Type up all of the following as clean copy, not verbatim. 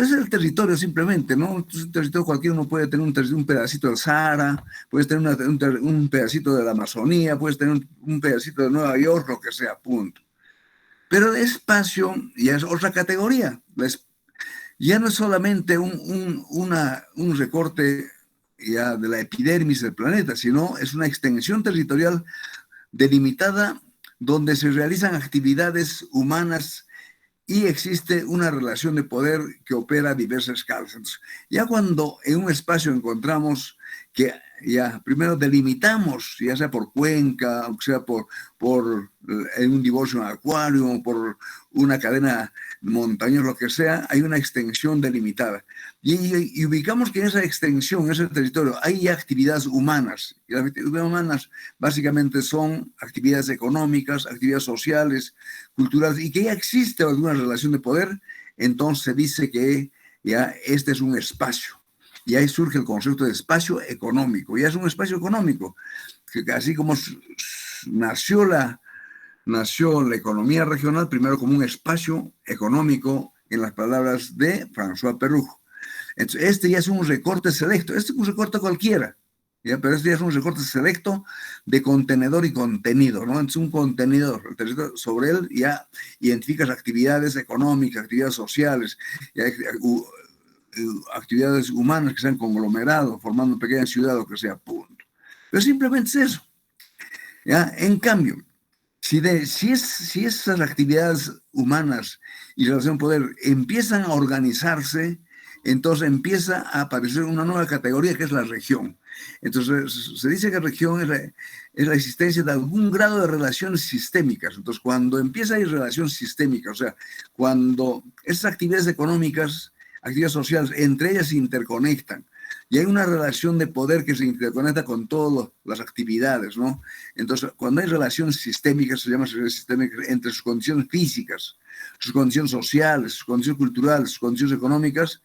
es el territorio simplemente, ¿no? Entonces, un territorio cualquiera, uno puede tener un pedacito del Sahara, puedes tener un pedacito de la Amazonía, puedes tener un pedacito de Nueva York, lo que sea, punto. Pero el espacio ya es otra categoría. Ya no es solamente un recorte ya de la epidermis del planeta, sino es una extensión territorial delimitada donde se realizan actividades humanas y existe una relación de poder que opera a diversas escalas. Entonces, ya cuando en un espacio encontramos que ya primero delimitamos, ya sea por cuenca, o sea por en un divorcio en acuario, por una cadena montañosa, lo que sea, hay una extensión delimitada. Y ubicamos que en esa extensión, en ese territorio, hay actividades humanas. Y las actividades humanas básicamente son actividades económicas, actividades sociales, culturales, y que ya existe alguna relación de poder, entonces se dice que ya este es un espacio. Y ahí surge el concepto de espacio económico. Ya es un espacio económico, que así como nació la economía regional, primero como un espacio económico, en las palabras de François Perrujo. Entonces, este ya es un recorte selecto, este es un recorte cualquiera, ¿ya? Pero este ya es un recorte selecto de contenedor y contenido, ¿no? Es un contenedor, sobre él ya identificas actividades económicas, actividades sociales, ya, actividades humanas que se han conglomerado, formando pequeñas ciudades, o que sea, punto. Pero simplemente es eso, ¿ya? En cambio, si esas actividades humanas y relación poder empiezan a organizarse, entonces empieza a aparecer una nueva categoría que es la región. Entonces se dice que región es la existencia de algún grado de relaciones sistémicas. Entonces cuando empieza a ir relación sistémica, o sea, cuando esas actividades económicas, actividades sociales, entre ellas se interconectan, y hay una relación de poder que se interconecta con todas las actividades, ¿no? Entonces, cuando hay relaciones sistémicas, se llama sistémicas entre sus condiciones físicas, sus condiciones sociales, sus condiciones culturales, sus condiciones económicas,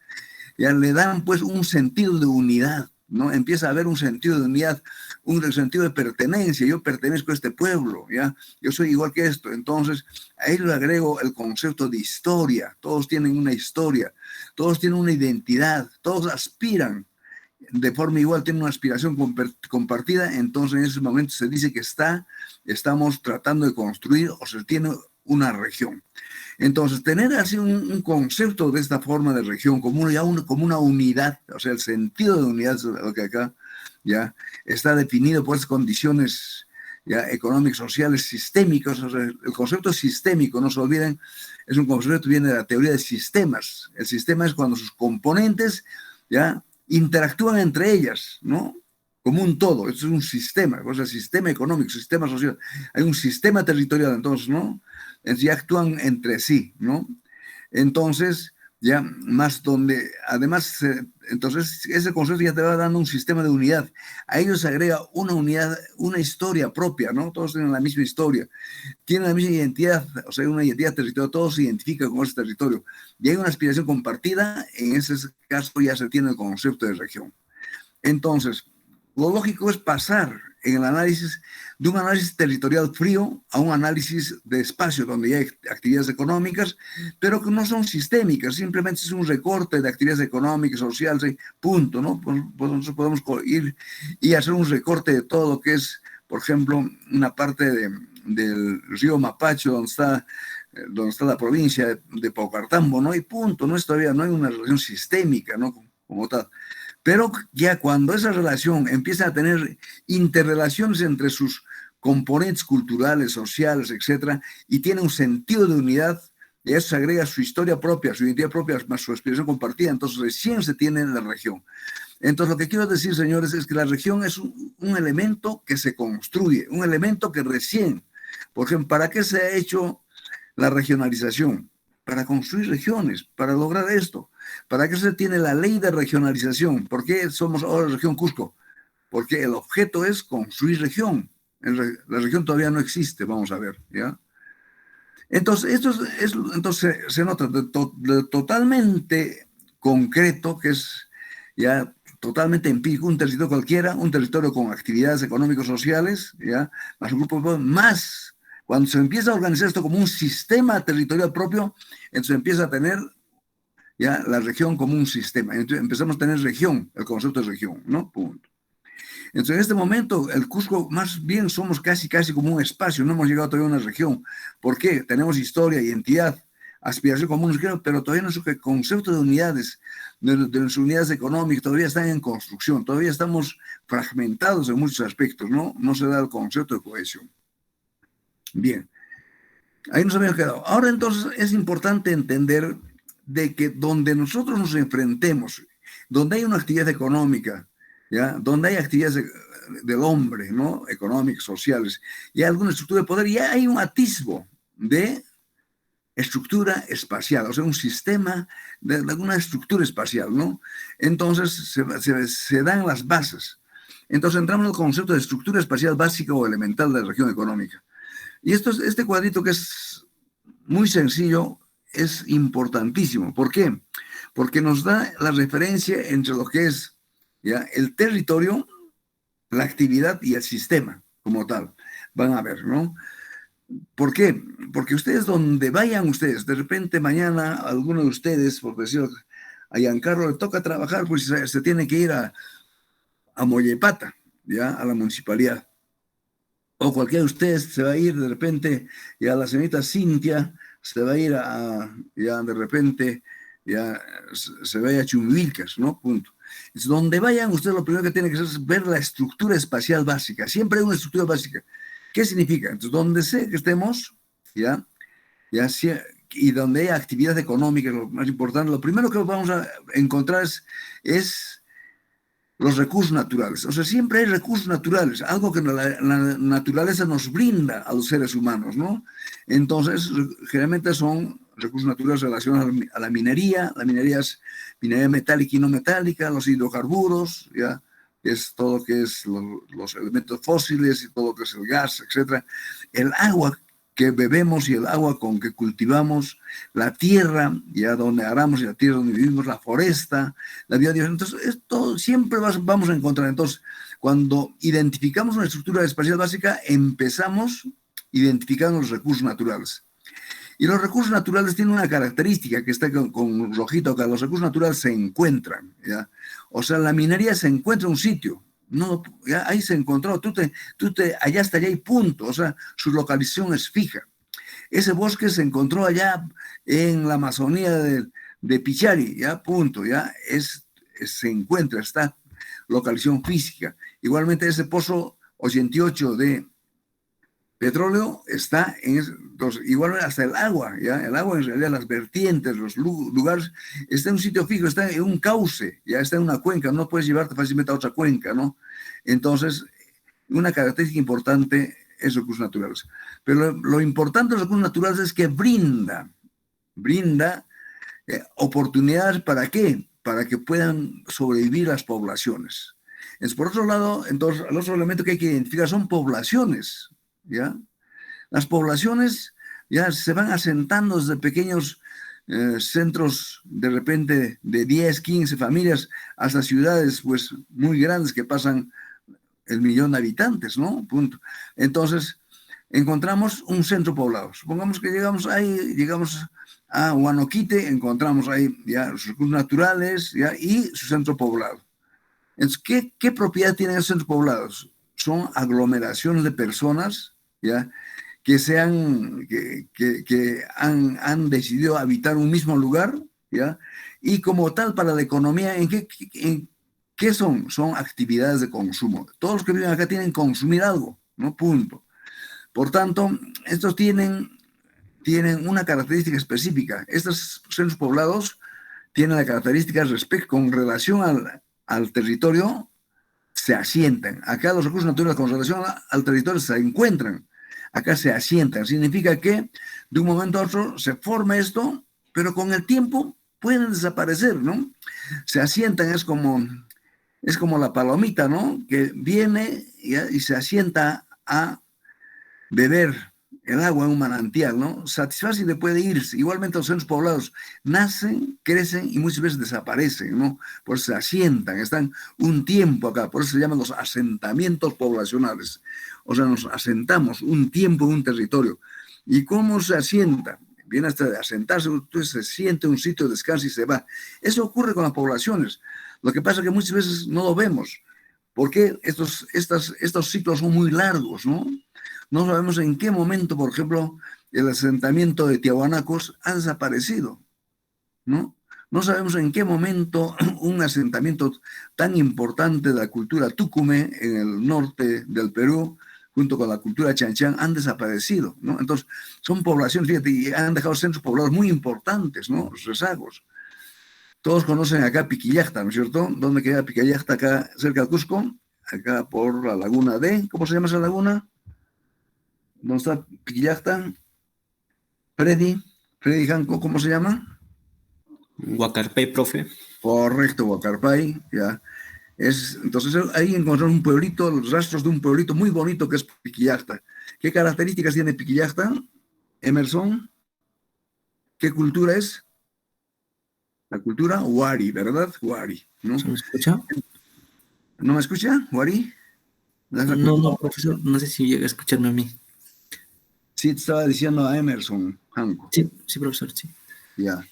ya le dan pues un sentido de unidad, ¿no? Empieza a haber un sentido de unidad, un sentido de pertenencia. Yo pertenezco a este pueblo, ¿ya? Yo soy igual que esto. Entonces, ahí le agrego el concepto de historia. Todos tienen una historia, todos tienen una identidad, todos aspiran de forma igual, tiene una aspiración compartida, entonces en ese momento se dice que estamos tratando de construir o se tiene una región. Entonces, tener así un concepto de esta forma de región como una unidad, o sea, el sentido de unidad es lo que acá ya está definido por esas condiciones ya económicas, sociales, sistémicas. O sea, el concepto sistémico, no se olviden, es un concepto que viene de la teoría de sistemas. El sistema es cuando sus componentes ya interactúan entre ellas, ¿no? Como un todo. Esto es un sistema, o sea, sistema económico, sistema social. Hay un sistema territorial, entonces, ¿no? Ya actúan entre sí, ¿no? Entonces, ya más donde, además, entonces ese concepto ya te va dando un sistema de unidad. A ellos se agrega una unidad, una historia propia, ¿no? Todos tienen la misma historia, tienen la misma identidad, o sea, una identidad territorial, todos se identifican con ese territorio. Y hay una aspiración compartida, en ese caso ya se tiene el concepto de región. Entonces, lo lógico es pasar en el análisis de un análisis territorial frío a un análisis de espacio donde ya hay actividades económicas, pero que no son sistémicas, simplemente es un recorte de actividades económicas, sociales, punto, ¿no? Pues nosotros podemos ir y hacer un recorte de todo lo que es, por ejemplo, una parte del río Mapacho, donde está la provincia de Paucartambo, ¿no? Y punto, no es todavía, no hay una relación sistémica, ¿no? Como tal. Pero ya cuando esa relación empieza a tener interrelaciones entre sus componentes culturales, sociales, etcétera, y tiene un sentido de unidad, y eso se agrega su historia propia, su identidad propia, más su experiencia compartida, entonces recién se tiene en la región. Entonces, lo que quiero decir, señores, es que la región es un elemento que se construye, un elemento que recién, por ejemplo, ¿para qué se ha hecho la regionalización? Para construir regiones, para lograr esto. ¿Para qué se tiene la ley de regionalización? ¿Por qué somos ahora región Cusco? Porque el objeto es construir región. La región todavía no existe, vamos a ver, ¿ya? Entonces, entonces se nota de totalmente concreto, que es ya totalmente empírico, un territorio cualquiera, un territorio con actividades económicos sociales, ya, más un grupo, más cuando se empieza a organizar esto como un sistema territorial propio, entonces empieza a tener ya la región como un sistema. Entonces empezamos a tener región, el concepto de región, ¿no? Punto. Entonces, en este momento, el Cusco, más bien somos casi como un espacio, no hemos llegado todavía a una región. ¿Por qué? Tenemos historia, identidad, aspiración común, pero todavía nuestro concepto de unidades, de nuestras unidades económicas, todavía están en construcción, todavía estamos fragmentados en muchos aspectos, ¿no? No se da el concepto de cohesión. Bien, ahí nos habíamos quedado. Ahora entonces es importante entender de que donde nosotros nos enfrentemos, donde hay una actividad económica, ¿ya? Donde hay actividades del hombre, ¿no? Económicas, sociales, y hay alguna estructura de poder, ya hay un atisbo de estructura espacial, o sea, un sistema de alguna estructura espacial, ¿no? Entonces se dan las bases. Entonces entramos en el concepto de estructura espacial básica o elemental de la región económica. Y este cuadrito, que es muy sencillo, es importantísimo. ¿Por qué? Porque nos da la referencia entre lo que es, ¿ya?, el territorio, la actividad y el sistema como tal. Van a ver, ¿no? ¿Por qué? Porque ustedes, donde vayan ustedes, de repente mañana alguno de ustedes, por decirlo, a Giancarlo le toca trabajar, pues se tiene que ir a Mollepata, ¿ya?, a la municipalidad. O cualquiera de ustedes se va a ir de repente, ya la señorita Cintia se va a ir ya de repente, ya se va a ir a Chumvilcas, ¿no? Punto. Es donde vayan ustedes, lo primero que tienen que hacer es ver la estructura espacial básica. Siempre hay una estructura básica. ¿Qué significa? Entonces, donde sea que estemos, ya y donde hay actividad económica, lo más importante, lo primero que vamos a encontrar es los recursos naturales. O sea, siempre hay recursos naturales, algo que la naturaleza nos brinda a los seres humanos, ¿no? Entonces, generalmente son recursos naturales relacionados a la minería. La minería es minería metálica y no metálica, los hidrocarburos, ¿ya? Es todo lo que es los elementos fósiles y todo lo que es el gas, etc. El agua que bebemos y el agua con que cultivamos, la tierra, ya donde aramos y la tierra donde vivimos, la foresta, la biodiversidad. Entonces, esto siempre vamos a encontrar. Entonces, cuando identificamos una estructura espacial básica, empezamos identificando los recursos naturales. Y los recursos naturales tienen una característica que está con rojito acá. Los recursos naturales se encuentran, ¿ya? O sea, la minería se encuentra en un sitio. No, ya ahí se encontró, allá hasta allá y punto. O sea, su localización es fija. Ese bosque se encontró allá en la Amazonía de Pichari, ya, punto, ya, se encuentra, está localización física. Igualmente ese pozo 88 de petróleo está entonces, igual hasta el agua, ¿ya? El agua, en realidad, las vertientes, los lugares, está en un sitio fijo, está en un cauce, ya está en una cuenca, no puedes llevarte fácilmente a otra cuenca, ¿no? Entonces, una característica importante es recursos naturales. Pero lo importante de los recursos naturales es que brinda oportunidades. ¿Para qué? Para que puedan sobrevivir las poblaciones. Entonces, por otro lado, entonces, el otro elemento que hay que identificar son poblaciones, ¿ya? Las poblaciones ya se van asentando desde pequeños centros, de repente de 10, 15 familias, hasta ciudades pues muy grandes que pasan el 1.000.000 de habitantes, ¿no? Punto. Entonces, encontramos un centro poblado. Supongamos que llegamos a Huanoquite, encontramos ahí ya los recursos naturales, ya, y su centro poblado. Entonces, ¿qué propiedad tienen esos centros poblados? Son aglomeraciones de personas, ya, que han decidido habitar un mismo lugar, ¿ya? Y como tal, para la economía, ¿en qué son? Son actividades de consumo. Todos los que viven acá tienen que consumir algo, ¿no? Punto. Por tanto, estos tienen una característica específica. Estos centros poblados tienen la característica con relación al territorio, se asientan. Acá los recursos naturales con relación al territorio se encuentran. Acá se asientan. Significa que de un momento a otro se forma esto, pero con el tiempo pueden desaparecer, ¿no? Se asientan, es como la palomita, ¿no? Que viene y se asienta a beber el agua en un manantial, ¿no? Satisface y le puede irse. Igualmente los centros poblados nacen, crecen y muchas veces desaparecen, ¿no? Por eso se asientan, están un tiempo acá, por eso se llaman los asentamientos poblacionales. O sea, nos asentamos un tiempo en un territorio. ¿Y cómo se asienta? viene hasta de asentarse, entonces se siente en un sitio, descansa y se va. Eso ocurre con las poblaciones. Lo que pasa es que muchas veces no lo vemos, porque estos ciclos son muy largos, ¿no? No sabemos en qué momento, por ejemplo, el asentamiento de tiahuanacos ha desaparecido, ¿no? No sabemos en qué momento un asentamiento tan importante de la cultura tucume en el norte del Perú, junto con la cultura chanchán, han desaparecido, ¿no? Entonces, son poblaciones, fíjate, y han dejado centros poblados muy importantes, ¿no? Los rezagos. Todos conocen acá Piquillacta, ¿no es cierto? ¿Dónde queda Piquillacta? Acá cerca de Cusco, acá por la laguna de, ¿cómo se llama esa laguna? ¿Dónde está Piquillacta? Freddy Janco, ¿cómo se llama? Huacarpay, profe. Correcto, Huacarpay, ya. Entonces ahí encontramos un pueblito, los rastros de un pueblito muy bonito que es Piquillacta. ¿Qué características tiene Piquillacta, Emerson? ¿Qué cultura es? La cultura Wari, ¿verdad? Wari, ¿no? ¿Se me escucha? ¿No me escucha, Wari? No, profesor, no sé si llega a escucharme a mí. Sí, te estaba diciendo a Emerson, Hanco. Sí, profesor, sí. Ya.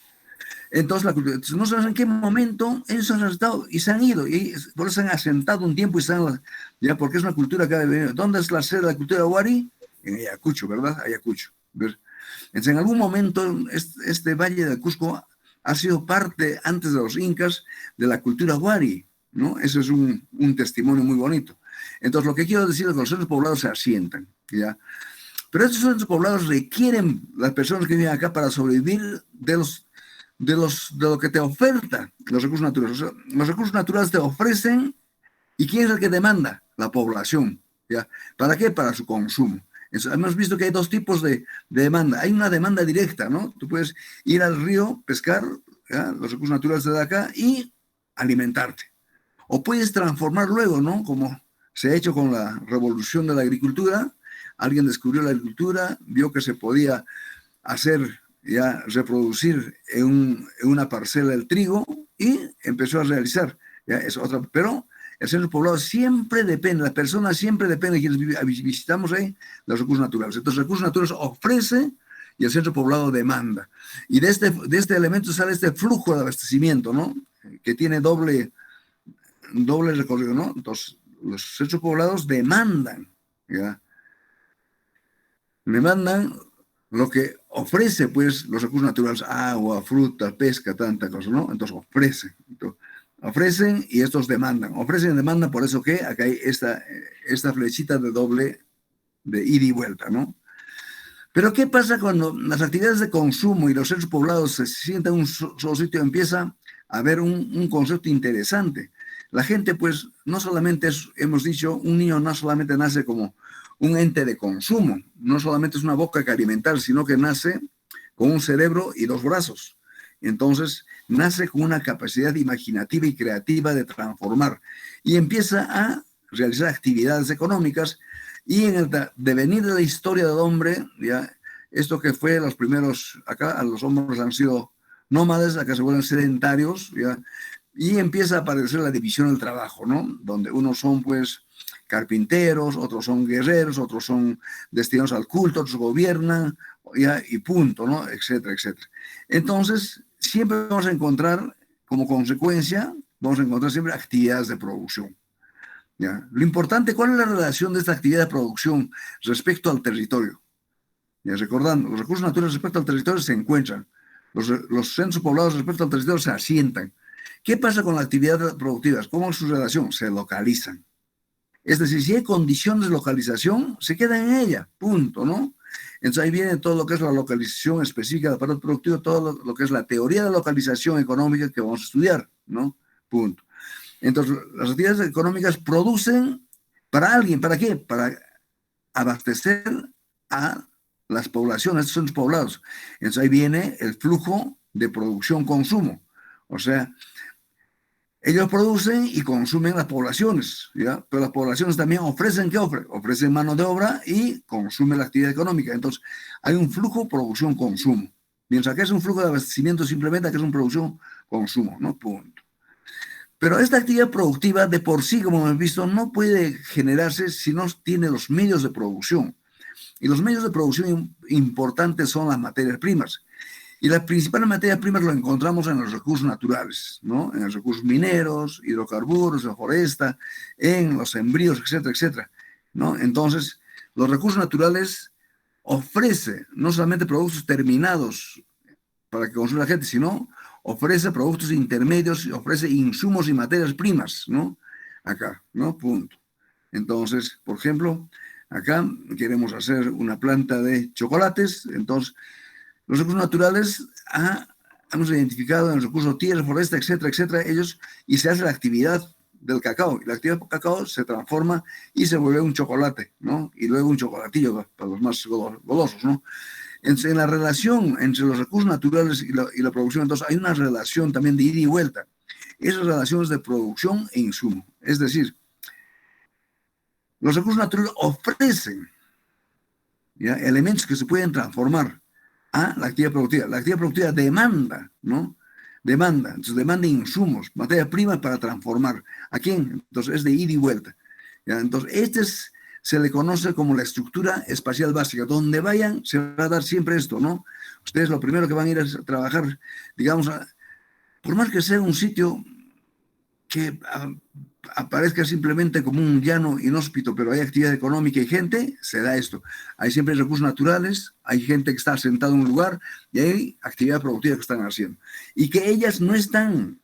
Entonces, no sabes en qué momento ellos han estado y se han ido, y por eso se han asentado un tiempo y están, ya, porque es una cultura que ha de venir. ¿Dónde es la sede de la cultura Wari? En Ayacucho, ¿verdad? Ayacucho. Entonces, en algún momento, este valle de Cusco ha sido parte, antes de los incas, de la cultura Wari, ¿no? Eso es un testimonio muy bonito. Entonces, lo que quiero decir es que los centros poblados se asientan, ¿ya? Pero estos centros poblados requieren las personas que viven acá para sobrevivir de lo que te oferta los recursos naturales. O sea, los recursos naturales te ofrecen, ¿y quién es el que demanda? La población, ¿ya? ¿Para qué? Para su consumo. Hemos visto que hay dos tipos de demanda. Hay una demanda directa, ¿no? Tú puedes ir al río, pescar, ¿ya?, los recursos naturales de acá y alimentarte. O puedes transformar luego, ¿no? Como se ha hecho con la revolución de la agricultura. Alguien descubrió la agricultura, vio que se podía hacer, ya, reproducir en una parcela el trigo y empezó a realizar, ¿ya? Es otra, pero el centro poblado siempre depende, la persona siempre depende de quienes visitamos ahí, los recursos naturales. Entonces, los recursos naturales ofrece y el centro poblado demanda. Y de este elemento sale este flujo de abastecimiento, ¿no? Que tiene doble recorrido, ¿no? Entonces, los centros poblados demandan, ¿ya? Demandan lo que ofrece, pues, los recursos naturales, agua, fruta, pesca, tanta cosa, ¿no? Entonces ofrecen y estos demandan. Ofrecen y demandan, por eso que acá hay esta flechita de doble, de ida y vuelta, ¿no? Pero ¿qué pasa cuando las actividades de consumo y los centros poblados se sientan en un solo sitio? Empieza a haber un concepto interesante. La gente, pues, no solamente hemos dicho, un niño no solamente nace como un ente de consumo, no solamente es una boca que alimentar, sino que nace con un cerebro y dos brazos. Entonces, nace con una capacidad imaginativa y creativa de transformar y empieza a realizar actividades económicas. Y en el devenir de la historia del hombre, ya, esto que fue los primeros, acá los hombres han sido nómades, acá se vuelven sedentarios, ya, y empieza a aparecer la división del trabajo, ¿no? Donde unos son, pues, carpinteros, otros son guerreros, otros son destinados al culto, otros gobiernan, ya, y punto, ¿no? Etcétera, etcétera. Entonces, siempre vamos a encontrar, como consecuencia, vamos a encontrar siempre actividades de producción. ¿Ya? Lo importante, ¿cuál es la relación de esta actividad de producción respecto al territorio? Ya, recordando, los recursos naturales respecto al territorio se encuentran, los centros poblados respecto al territorio se asientan. ¿Qué pasa con la actividad productiva? ¿Cómo es su relación? Se localizan. Es decir, si hay condiciones de localización, se quedan en ella, punto, ¿no? Entonces ahí viene todo lo que es la localización específica del aparato productivo, todo lo que es la teoría de localización económica que vamos a estudiar, ¿no? Punto. Entonces, las actividades económicas producen para alguien, ¿para qué? Para abastecer a las poblaciones, estos son los poblados. Entonces ahí viene el flujo de producción-consumo. O sea, ellos producen y consumen las poblaciones, ¿ya? Pero las poblaciones también ofrecen, ¿qué ofrecen? Ofrecen mano de obra y consumen la actividad económica. Entonces, hay un flujo producción-consumo. Mientras que es un flujo de abastecimiento, simplemente que es un producción-consumo, ¿no? Punto. Pero esta actividad productiva de por sí, como hemos visto, no puede generarse si no tiene los medios de producción. Y los medios de producción importantes son las materias primas. Y la principal materia prima lo encontramos en los recursos naturales, ¿no? En los recursos mineros, hidrocarburos, la foresta, en los sembríos, etcétera, etcétera, ¿no? Entonces, los recursos naturales ofrece no solamente productos terminados para que consuma la gente, sino ofrece productos intermedios, ofrece insumos y materias primas, ¿no? Acá, ¿no? Punto. Entonces, por ejemplo, acá queremos hacer una planta de chocolates, entonces los recursos naturales hemos identificado en el recurso tierra, foresta, etcétera, etcétera, ellos, y se hace la actividad del cacao. Y la actividad del cacao se transforma y se vuelve un chocolate, ¿no? Y luego un chocolatillo para los más golosos, ¿no? En la relación entre los recursos naturales y la producción, entonces hay una relación también de ida y vuelta. Esas relaciones de producción e insumo. Es decir, los recursos naturales ofrecen, ¿ya?, elementos que se pueden transformar a la actividad productiva. La actividad productiva demanda, ¿no? Demanda, entonces demanda insumos, materia prima para transformar. ¿A quién? Entonces es de ida y vuelta. ¿Ya? Entonces se le conoce como la estructura espacial básica. Donde vayan se va a dar siempre esto, ¿no? Ustedes lo primero que van a ir a trabajar, digamos, por más que sea un sitio que aparezca simplemente como un llano inhóspito, pero hay actividad económica y gente, se da esto. Hay siempre recursos naturales, hay gente que está sentada en un lugar y hay actividad productiva que están haciendo. Y que ellas no están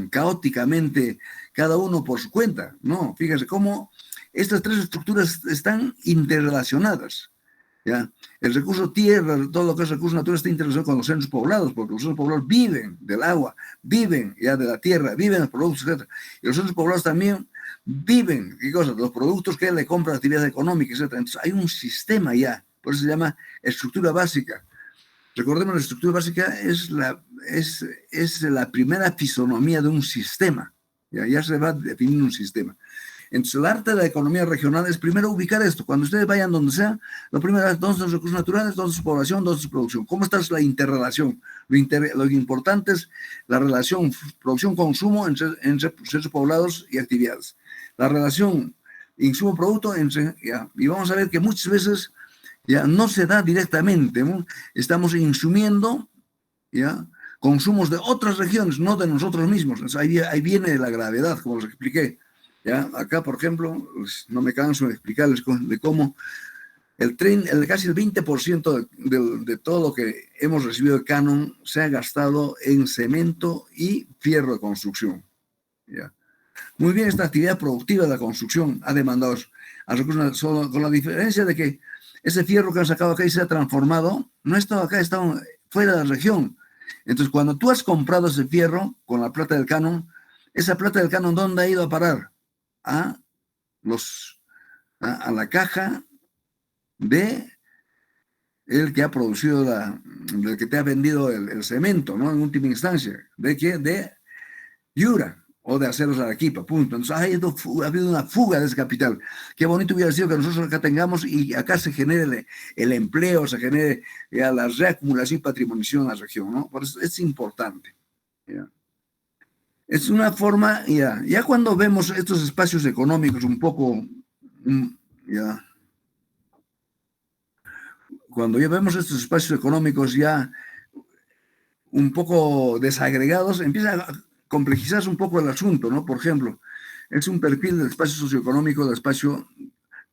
caóticamente cada uno por su cuenta, no. Fíjense cómo estas tres estructuras están interrelacionadas. ¿Ya? El recurso tierra, todo lo que es recurso natural está interrelacionado con los centros poblados, porque los centros poblados viven del agua, viven ya de la tierra, viven los productos, etc. Y los centros poblados también viven, ¿qué cosa? Los productos que le compra la actividad económica, etc. Entonces hay un sistema ya, por eso se llama estructura básica. Recordemos, la estructura básica es la primera fisonomía de un sistema. Ya se va definiendo un sistema. Entonces, el arte de la economía regional es primero ubicar esto. Cuando ustedes vayan donde sea, lo primero es dónde son los recursos naturales, dónde es su población, dónde es su producción. ¿Cómo está la interrelación? Lo importante es la relación producción-consumo entre centros poblados y actividades. La relación insumo-producto, y vamos a ver que muchas veces ya no se da directamente, ¿no? Estamos insumiendo, ¿ya?, consumos de otras regiones, no de nosotros mismos. Entonces, ahí viene la gravedad, como les expliqué. ¿Ya? Acá, por ejemplo, pues, no me canso de explicarles de cómo casi el 20% de todo lo que hemos recibido de canon se ha gastado en cemento y fierro de construcción. ¿Ya? Muy bien, esta actividad productiva de la construcción ha demandado a recursos, solo con la diferencia de que ese fierro que han sacado acá y se ha transformado, no ha estado acá, ha estado fuera de la región. Entonces, cuando tú has comprado ese fierro con la plata del canon, esa plata del canon, ¿dónde ha ido a parar? A la caja de el que ha producido del que te ha vendido el cemento, ¿no? En última instancia. ¿De qué? De Yura o de Aceros Arequipa, punto. Entonces ha habido una fuga de ese capital. Qué bonito hubiera sido que nosotros acá tengamos y acá se genere el empleo, se genere ya la reacumulación y patrimonización en la región, ¿no? Por eso es importante. ¿Ya? Es una forma, ya cuando vemos estos espacios económicos un poco, ya, cuando ya vemos estos espacios económicos ya un poco desagregados, empieza a complejizarse un poco el asunto, ¿no? Por ejemplo, es un perfil del espacio socioeconómico del espacio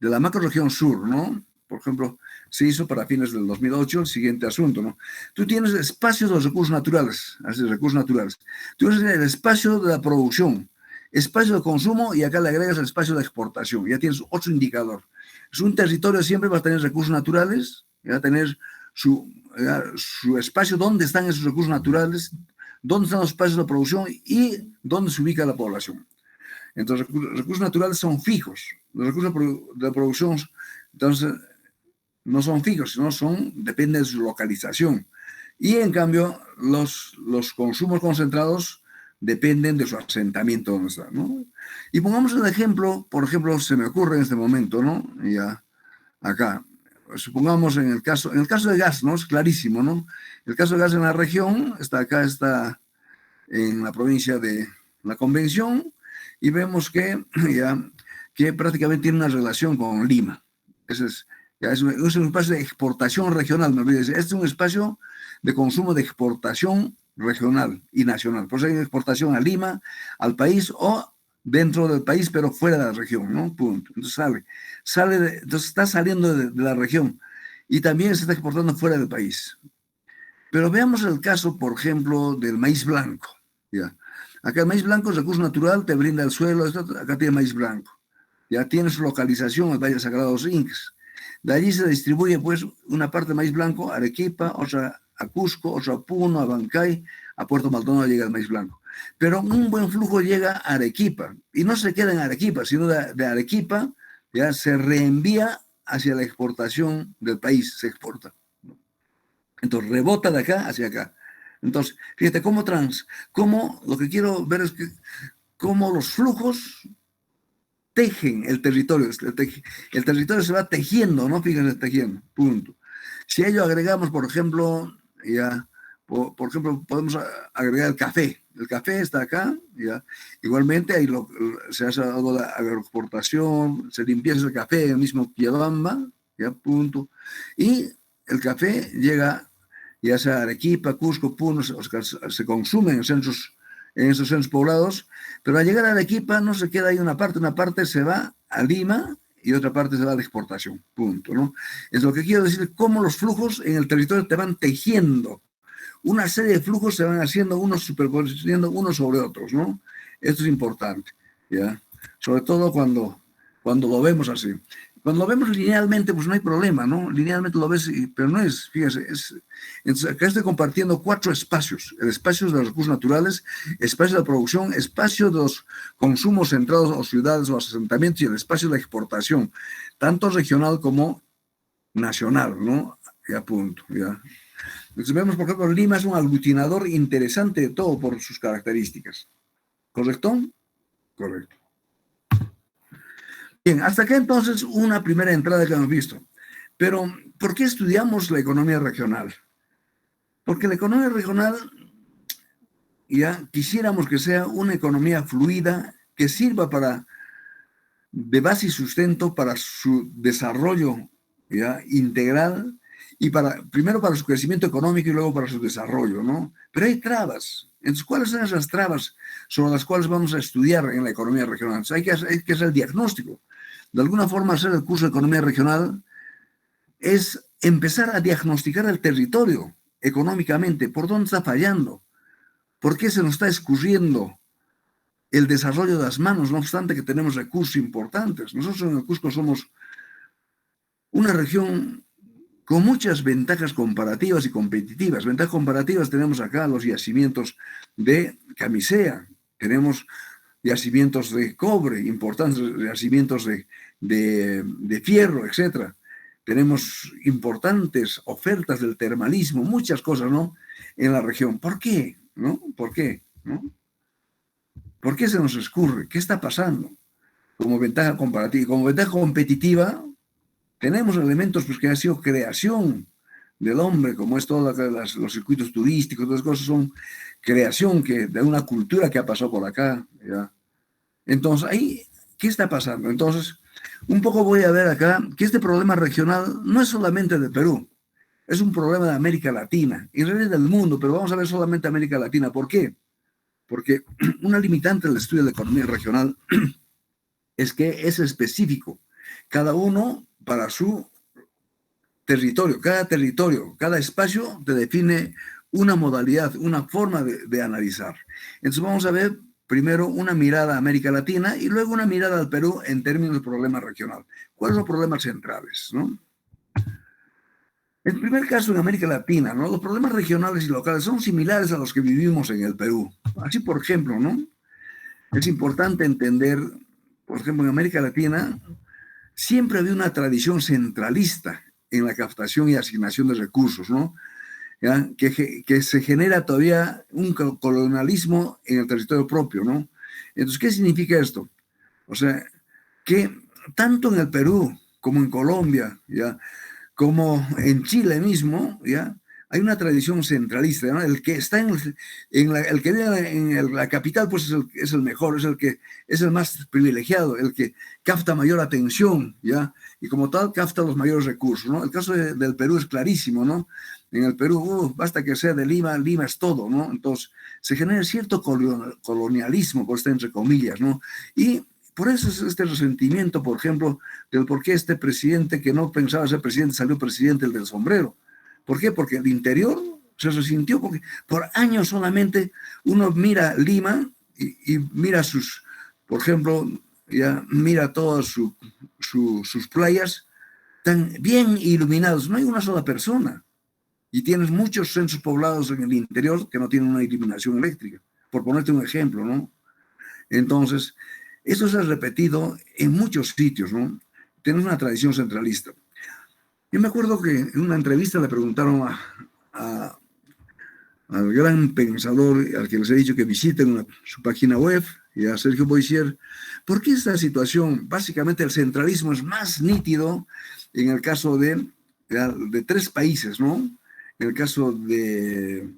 de la macrorregión sur, ¿no? Por ejemplo, se hizo para fines del 2008 el siguiente asunto, ¿no? Tú tienes espacios de los recursos naturales, así, recursos naturales. Tú tienes el espacio de la producción, espacio de consumo y acá le agregas el espacio de exportación. Ya tienes otro indicador. Es un territorio, siempre va a tener recursos naturales, va a tener su espacio donde están esos recursos naturales, dónde están los espacios de producción y dónde se ubica la población. Entonces, recursos naturales son fijos. Los recursos de producción, entonces, no son fijos, sino dependen de su localización. Y en cambio, los consumos concentrados dependen de su asentamiento donde está, ¿no? Y pongamos el ejemplo, por ejemplo, se me ocurre en este momento, ¿no? Ya, acá, supongamos en el caso de gas, ¿no? Es clarísimo, ¿no? El caso de gas en la región, está en la provincia de la Convención, y vemos que prácticamente tiene una relación con Lima. Es un espacio de exportación regional, me olvidé decir. Este es un espacio de consumo de exportación regional y nacional. Por eso hay exportación a Lima, al país o dentro del país, pero fuera de la región, ¿no? Punto. Entonces entonces está saliendo de la región y también se está exportando fuera del país. Pero veamos el caso, por ejemplo, del maíz blanco. ¿Ya? Acá el maíz blanco es recurso natural, te brinda el suelo, acá tiene maíz blanco. Ya tiene su localización, el Valle Sagrado de los Incas. De allí se distribuye, pues, una parte de maíz blanco a Arequipa, otra a Cusco, otra a Puno, a Bancay, a Puerto Maldonado llega el maíz blanco. Pero un buen flujo llega a Arequipa, y no se queda en Arequipa, sino de Arequipa ya se reenvía hacia la exportación del país, se exporta. Entonces rebota de acá hacia acá. Entonces, fíjate cómo lo que quiero ver es que cómo los flujos tejen el territorio. El territorio se va tejiendo, ¿no? Fíjense, tejiendo, punto. Si a ello agregamos, por ejemplo, por ejemplo, podemos agregar el café. El café está acá, ya. Igualmente ahí se hace algo de agroexportación, se limpieza el café en el mismo Quillabamba, ya, punto. Y el café llega ya sea Arequipa, Cusco, Puno, se consume en esos centros poblados, pero al llegar a Arequipa no se queda ahí una parte se va a Lima y otra parte se va a la exportación, punto, ¿no? Es lo que quiero decir, cómo los flujos en el territorio te van tejiendo, una serie de flujos se van haciendo unos superponiendo unos sobre otros, ¿no? Esto es importante, ¿ya? Sobre todo cuando lo vemos así. Cuando lo vemos linealmente, pues no hay problema, ¿no? Linealmente lo ves, pero no es, fíjese, entonces acá estoy compartiendo 4 espacios. El espacio de los recursos naturales, espacio de producción, espacio de los consumos centrados o ciudades o asentamientos y el espacio de la exportación, tanto regional como nacional, ¿no? Ya punto, ya. Entonces vemos, por ejemplo, Lima es un aglutinador interesante de todo por sus características. ¿Correcto? Correcto. Bien, hasta acá entonces una primera entrada que hemos visto. Pero, ¿por qué estudiamos la economía regional? Porque la economía regional, ya quisiéramos que sea una economía fluida, que sirva de base y sustento para su desarrollo, ya, integral, y primero para su crecimiento económico y luego para su desarrollo, ¿no? Pero hay trabas. Entonces, ¿cuáles son esas trabas sobre las cuales vamos a estudiar en la economía regional? Entonces, hay que hacer el diagnóstico. De alguna forma, hacer el curso de economía regional es empezar a diagnosticar el territorio económicamente, por dónde está fallando, por qué se nos está escurriendo el desarrollo de las manos, no obstante que tenemos recursos importantes. Nosotros en el Cusco somos una región con muchas ventajas comparativas y competitivas. Ventajas comparativas tenemos acá los yacimientos de camisea, tenemos yacimientos de cobre, importantes yacimientos de fierro, etc. Tenemos importantes ofertas del termalismo, muchas cosas, ¿no? En la región. ¿Por qué? ¿No? ¿Por qué? ¿No? ¿Por qué se nos escurre? ¿Qué está pasando? Como ventaja comparativa, como ventaja competitiva, tenemos elementos pues, que han sido creación del hombre, como es todos los circuitos turísticos, todas las cosas son creación de una cultura que ha pasado por acá, ¿ya? Entonces, ahí, ¿qué está pasando? Entonces, un poco voy a ver acá que este problema regional no es solamente de Perú, es un problema de América Latina, y en realidad del mundo, pero vamos a ver solamente América Latina. ¿Por qué? Porque una limitante del estudio de la economía regional es que es específico, cada uno para su territorio, cada espacio te define una modalidad, una forma de analizar. Entonces vamos a ver primero una mirada a América Latina y luego una mirada al Perú en términos de problema regional. ¿Cuáles son los problemas centrales, no? El primer caso en América Latina, ¿no? Los problemas regionales y locales son similares a los que vivimos en el Perú. Así, por ejemplo, ¿no? Es importante entender, por ejemplo, en América Latina siempre había una tradición centralista en la captación y asignación de recursos, ¿no? ¿Ya? Que se genera todavía un colonialismo en el territorio propio, ¿no? Entonces, ¿qué significa esto? O sea, que tanto en el Perú como en Colombia, ¿ya? Como en Chile mismo, ¿ya? Hay una tradición centralista, ¿no? El que está el que vive en la capital, pues es el mejor, es el más privilegiado, el que capta mayor atención, ¿ya? Y como tal, capta los mayores recursos, ¿no? El caso del Perú es clarísimo, ¿no? En el Perú, basta que sea de Lima, Lima es todo, ¿no? Entonces, se genera cierto colonialismo, por estar entre comillas, ¿no? Y por eso es este resentimiento, por ejemplo, del por qué este presidente que no pensaba ser presidente salió presidente, el del sombrero. ¿Por qué? Porque el interior se resintió, porque por años solamente uno mira Lima y mira sus, por ejemplo, ya mira todas sus playas tan bien iluminadas, no hay una sola persona. Y tienes muchos centros poblados en el interior que no tienen una iluminación eléctrica, por ponerte un ejemplo, ¿no? Entonces, eso se ha repetido en muchos sitios, ¿no? Tenemos una tradición centralista. Yo me acuerdo que en una entrevista le preguntaron a, al gran pensador, al que les he dicho que visiten su página web, y a Sergio Boisier, ¿por qué esta situación? Básicamente el centralismo es más nítido en el caso de tres países, ¿no? En el caso de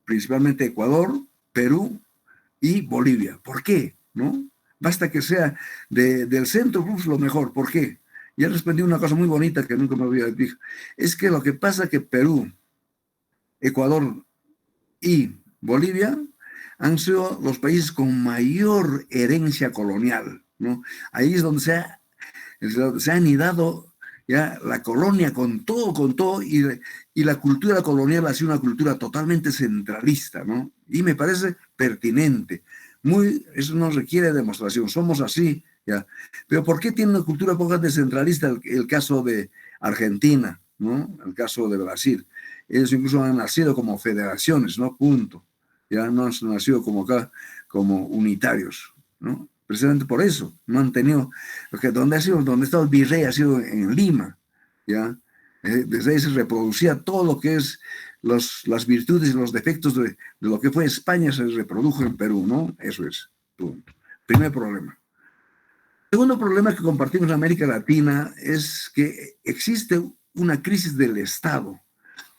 principalmente Ecuador, Perú y Bolivia. ¿Por qué? ¿No? Basta que sea del centro, pues lo mejor. ¿Por qué? Y él respondió una cosa muy bonita que nunca me había dicho. Es que lo que pasa es que Perú, Ecuador y Bolivia han sido los países con mayor herencia colonial, ¿no? Ahí es donde se ha anidado ya la colonia con todo, y la cultura colonial ha sido una cultura totalmente centralista, ¿no? Y me parece pertinente. Eso no requiere demostración, somos así, ¿ya? Pero ¿por qué tiene una cultura poco descentralista el caso de Argentina, ¿no? El caso de Brasil? Ellos incluso han nacido como federaciones, ¿no? Punto. Ya no han nacido como acá, como unitarios, ¿no? Precisamente por eso, no han tenido, porque donde ha estado el virrey ha sido en Lima, ¿ya? Desde ahí se reproducía todo lo que es las virtudes y los defectos de lo que fue España, se reprodujo en Perú, ¿no? Eso es, punto. Primer problema. Segundo problema que compartimos en América Latina es que existe una crisis del Estado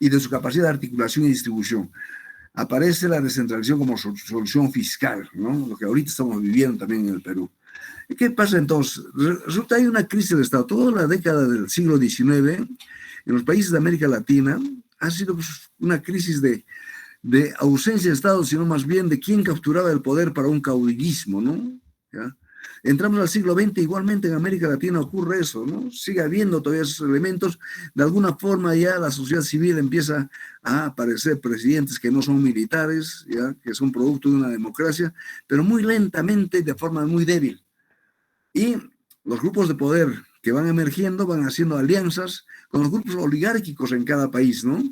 y de su capacidad de articulación y distribución. Aparece la descentralización como solución fiscal, ¿no? Lo que ahorita estamos viviendo también en el Perú. ¿Y qué pasa entonces? Resulta que hay una crisis del Estado. Toda la década del siglo XIX, en los países de América Latina, ha sido pues, una crisis de ausencia de Estado, sino más bien de quién capturaba el poder para un caudillismo, ¿no? ¿Ya? Entramos al siglo XX, igualmente en América Latina ocurre eso, ¿no? Sigue habiendo todavía esos elementos. De alguna forma ya la sociedad civil empieza a aparecer presidentes que no son militares, ¿ya? Que son producto de una democracia, pero muy lentamente, de forma muy débil. Y los grupos de poder que van emergiendo van haciendo alianzas con los grupos oligárquicos en cada país, ¿no?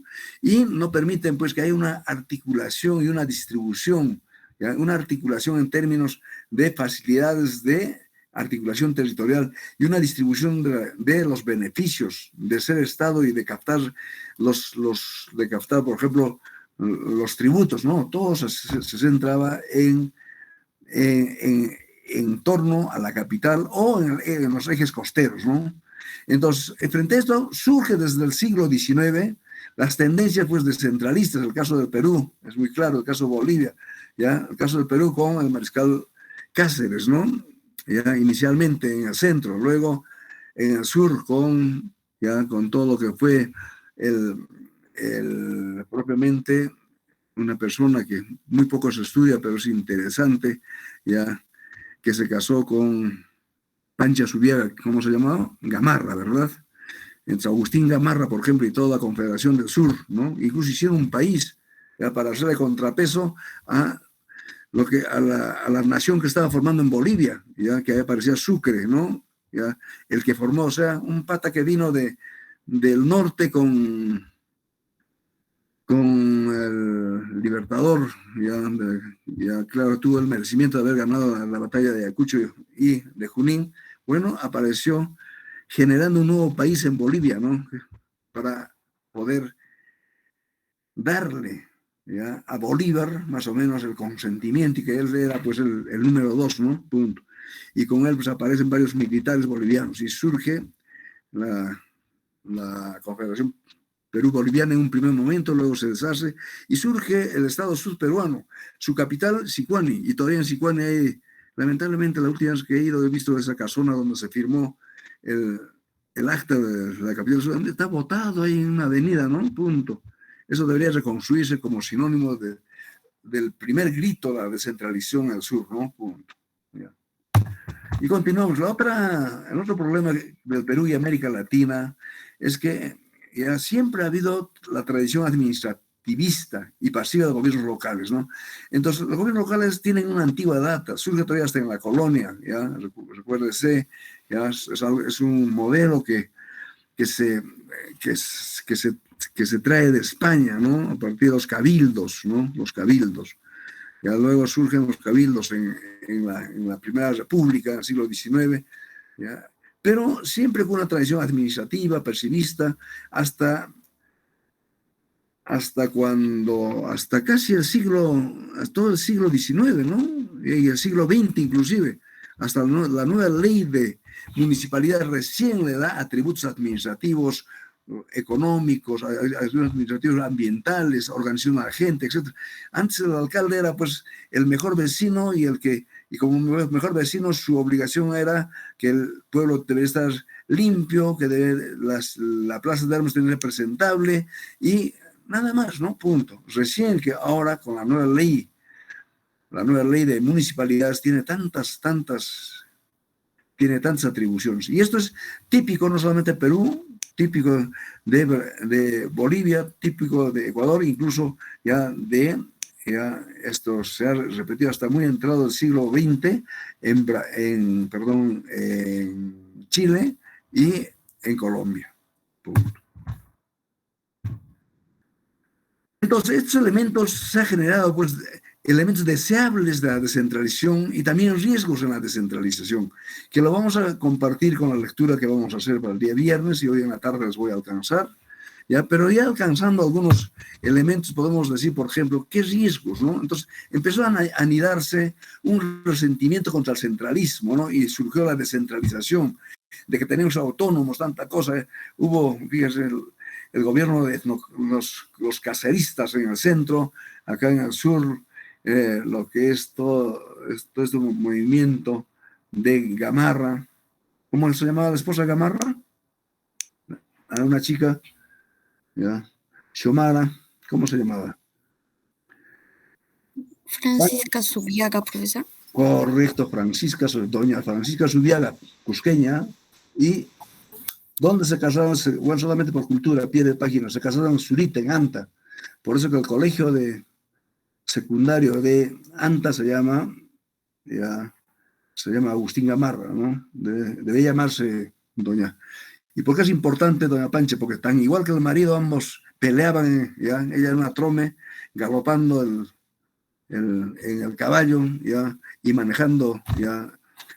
Y no permiten, pues, que haya una articulación y una distribución, ¿ya? Una articulación en términos de facilidades de articulación territorial y una distribución de los beneficios de ser Estado y de captar por ejemplo, los tributos, ¿no? Todo se centraba en torno a la capital o en los ejes costeros, ¿no? Entonces, frente a esto, surge desde el siglo XIX las tendencias pues descentralistas. El caso del Perú es muy claro, el caso de Bolivia, ¿ya? El caso del Perú con el mariscal Cáceres, ¿no? Ya inicialmente en el centro, luego en el sur con todo lo que fue propiamente una persona que muy poco se estudia, pero es interesante, ya, que se casó con Pancha Subiaga, ¿cómo se llamaba? Gamarra, ¿verdad? Entre Agustín Gamarra, por ejemplo, y toda la Confederación del Sur, ¿no? Incluso hicieron un país, ya, para hacerle contrapeso a la nación que estaba formando en Bolivia, ya que ahí aparecía Sucre, ¿no? Ya, el que formó, o sea, un pata que vino del norte con el Libertador, ya claro, tuvo el merecimiento de haber ganado la batalla de Ayacucho y de Junín. Bueno, apareció generando un nuevo país en Bolivia, ¿no? Para poder darle, ¿ya?, a Bolívar más o menos el consentimiento, y que él era pues el número 2, ¿no? Punto. Y con él pues aparecen varios militares bolivianos y surge la Confederación Perú-Boliviana en un primer momento, luego se deshace y surge el Estado sudperuano, su capital Sicuani, y todavía en Sicuani hay, lamentablemente la última vez que he ido he visto esa casona donde se firmó el acta de la capital sudperuana, está botado ahí en una avenida, ¿no? Punto. eso debería reconstruirse como sinónimo del primer grito de la descentralización al sur, ¿no? Punto. Ya. Y continuamos. El otro problema del Perú y América Latina es que ya siempre ha habido la tradición administrativista y pasiva de gobiernos locales, ¿no? Entonces, los gobiernos locales tienen una antigua data, surge todavía hasta en la colonia, ¿ya? Recuérdese, ¿ya? Es un modelo que se, que, que, se, que se trae de España, ¿no? A partir de los cabildos, ¿no? Los cabildos. Ya luego surgen los cabildos en la Primera República, en el siglo XIX, ¿ya? Pero siempre con una tradición administrativa, percibista, hasta casi todo el siglo XIX, ¿no? Y el siglo XX inclusive, hasta la nueva ley de municipalidad recién le da atributos administrativos, económicos, administrativos ambientales, organización a la gente, etc. Antes el alcalde era pues el mejor vecino y como mejor vecino su obligación era que el pueblo debe estar limpio, que la plaza de armas debe ser presentable y nada más, ¿no? Punto. Recién que ahora con la nueva ley de municipalidades tiene tantas atribuciones. Y esto es típico no solamente de Perú, típico de Bolivia, típico de Ecuador, incluso ya esto se ha repetido hasta muy entrado el siglo XX en Chile y en Colombia. Punto. Entonces, estos elementos se han generado, pues, elementos deseables de la descentralización y también riesgos en la descentralización, que lo vamos a compartir con la lectura que vamos a hacer para el día viernes y hoy en la tarde les voy a alcanzar, ¿ya? Pero ya alcanzando algunos elementos podemos decir, por ejemplo, ¿qué riesgos, no? Entonces, empezó a anidarse un resentimiento contra el centralismo, ¿no? Y surgió la descentralización, de que tenemos autónomos, tanta cosa, Hubo, fíjese, el gobierno de los caceristas en el centro, acá en el sur, lo que es todo este movimiento de Gamarra. ¿Cómo se llamaba la esposa de Gamarra? A una chica, ¿ya? Xiomara, ¿cómo se llamaba? Francisca Subiaga, profesor. Correcto, doña Francisca Subiaga, cusqueña, y ¿dónde se casaron? Bueno, solamente por cultura, a pie de página, se casaron en Zurita, en Anta. Por eso que el colegio secundario de Anta se llama Agustín Gamarra, ¿no? Debe llamarse doña. ¿Y por qué es importante doña Pancha? Porque tan igual que el marido, ambos peleaban, ¿ya? Ella era una trome, galopando en el caballo, ¿ya? Y manejando, ¿ya?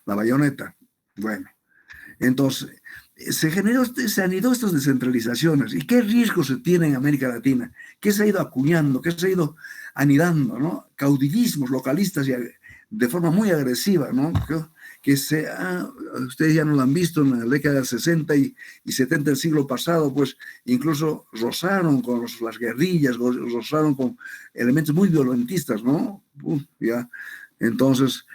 La bayoneta. Bueno, entonces se anidó estas descentralizaciones. ¿Y qué riesgos se tiene en América Latina? ¿Qué se ha ido acuñando? ¿Qué se ha ido anidando, ¿no? Caudillismos localistas de forma muy agresiva, ¿no? Ustedes ya no lo han visto en la década del 60 y 70 del siglo pasado, pues incluso rozaron con las guerrillas, rozaron con elementos muy violentistas, ¿no? Ya. Entonces,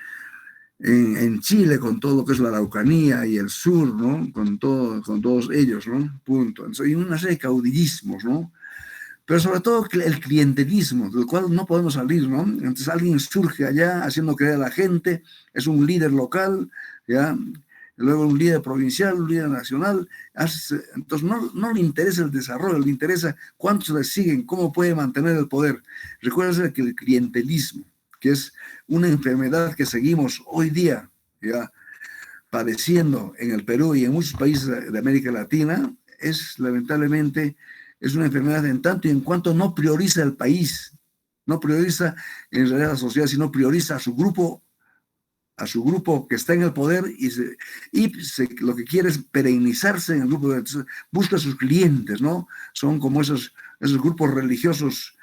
en Chile, con todo lo que es la Araucanía y el sur, ¿no? Con todos ellos, ¿no? Punto. Entonces, hay una serie de caudillismos, ¿no? Pero sobre todo el clientelismo, del cual no podemos salir, ¿no? Entonces alguien surge allá haciendo creer a la gente, es un líder local, ¿ya? Luego un líder provincial, un líder nacional, entonces no le interesa el desarrollo, le interesa cuántos le siguen, cómo puede mantener el poder. Recuerden que el clientelismo, que es una enfermedad que seguimos hoy día, ¿ya? Padeciendo en el Perú y en muchos países de América Latina, lamentablemente es una enfermedad en tanto y en cuanto no prioriza el país, no prioriza en realidad la sociedad, sino prioriza a su grupo que está en el poder lo que quiere es perennizarse en el grupo, busca a sus clientes, ¿no? Son como esos grupos religiosos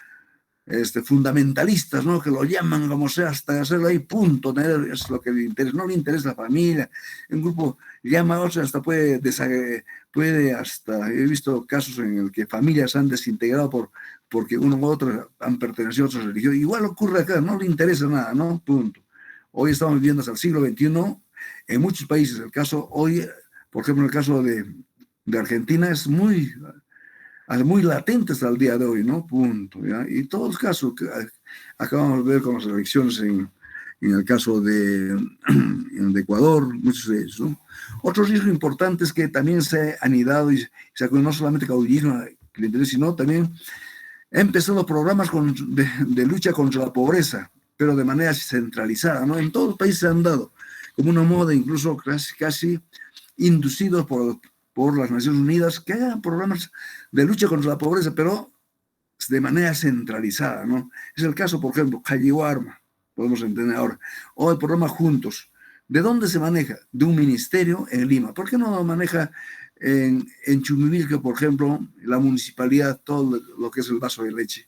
fundamentalistas, ¿no? Que lo llaman como sea hasta hacerlo ahí, punto, es lo que le interesa, no le interesa la familia. Un grupo llama a otros, hasta puede hasta, he visto casos en el que familias se han desintegrado porque uno u otro han pertenecido a otra religión. Igual ocurre acá, no le interesa nada, ¿no? Punto. Hoy estamos viviendo hasta el siglo XXI, en muchos países, el caso hoy, por ejemplo, en el caso de Argentina es muy muy latentes al día de hoy, ¿no? Punto, ¿ya? Y todos los casos que acabamos de ver con las elecciones en el caso de Ecuador, muchos de ellos, ¿no? Otro riesgo importante es que también se ha anidado y se ha no solamente caudillismo, clientelismo, sino también ha empezado programas de lucha contra la pobreza, pero de manera centralizada, ¿no? En todos los países se han dado, como una moda incluso casi inducidos por las Naciones Unidas, que hagan programas de lucha contra la pobreza, pero de manera centralizada, ¿no? Es el caso, por ejemplo, Arma, podemos entender ahora, o el programa Juntos. ¿De dónde se maneja? De un ministerio en Lima. ¿Por qué no lo maneja en Chumbivilca, por ejemplo, la municipalidad, todo lo que es el vaso de leche?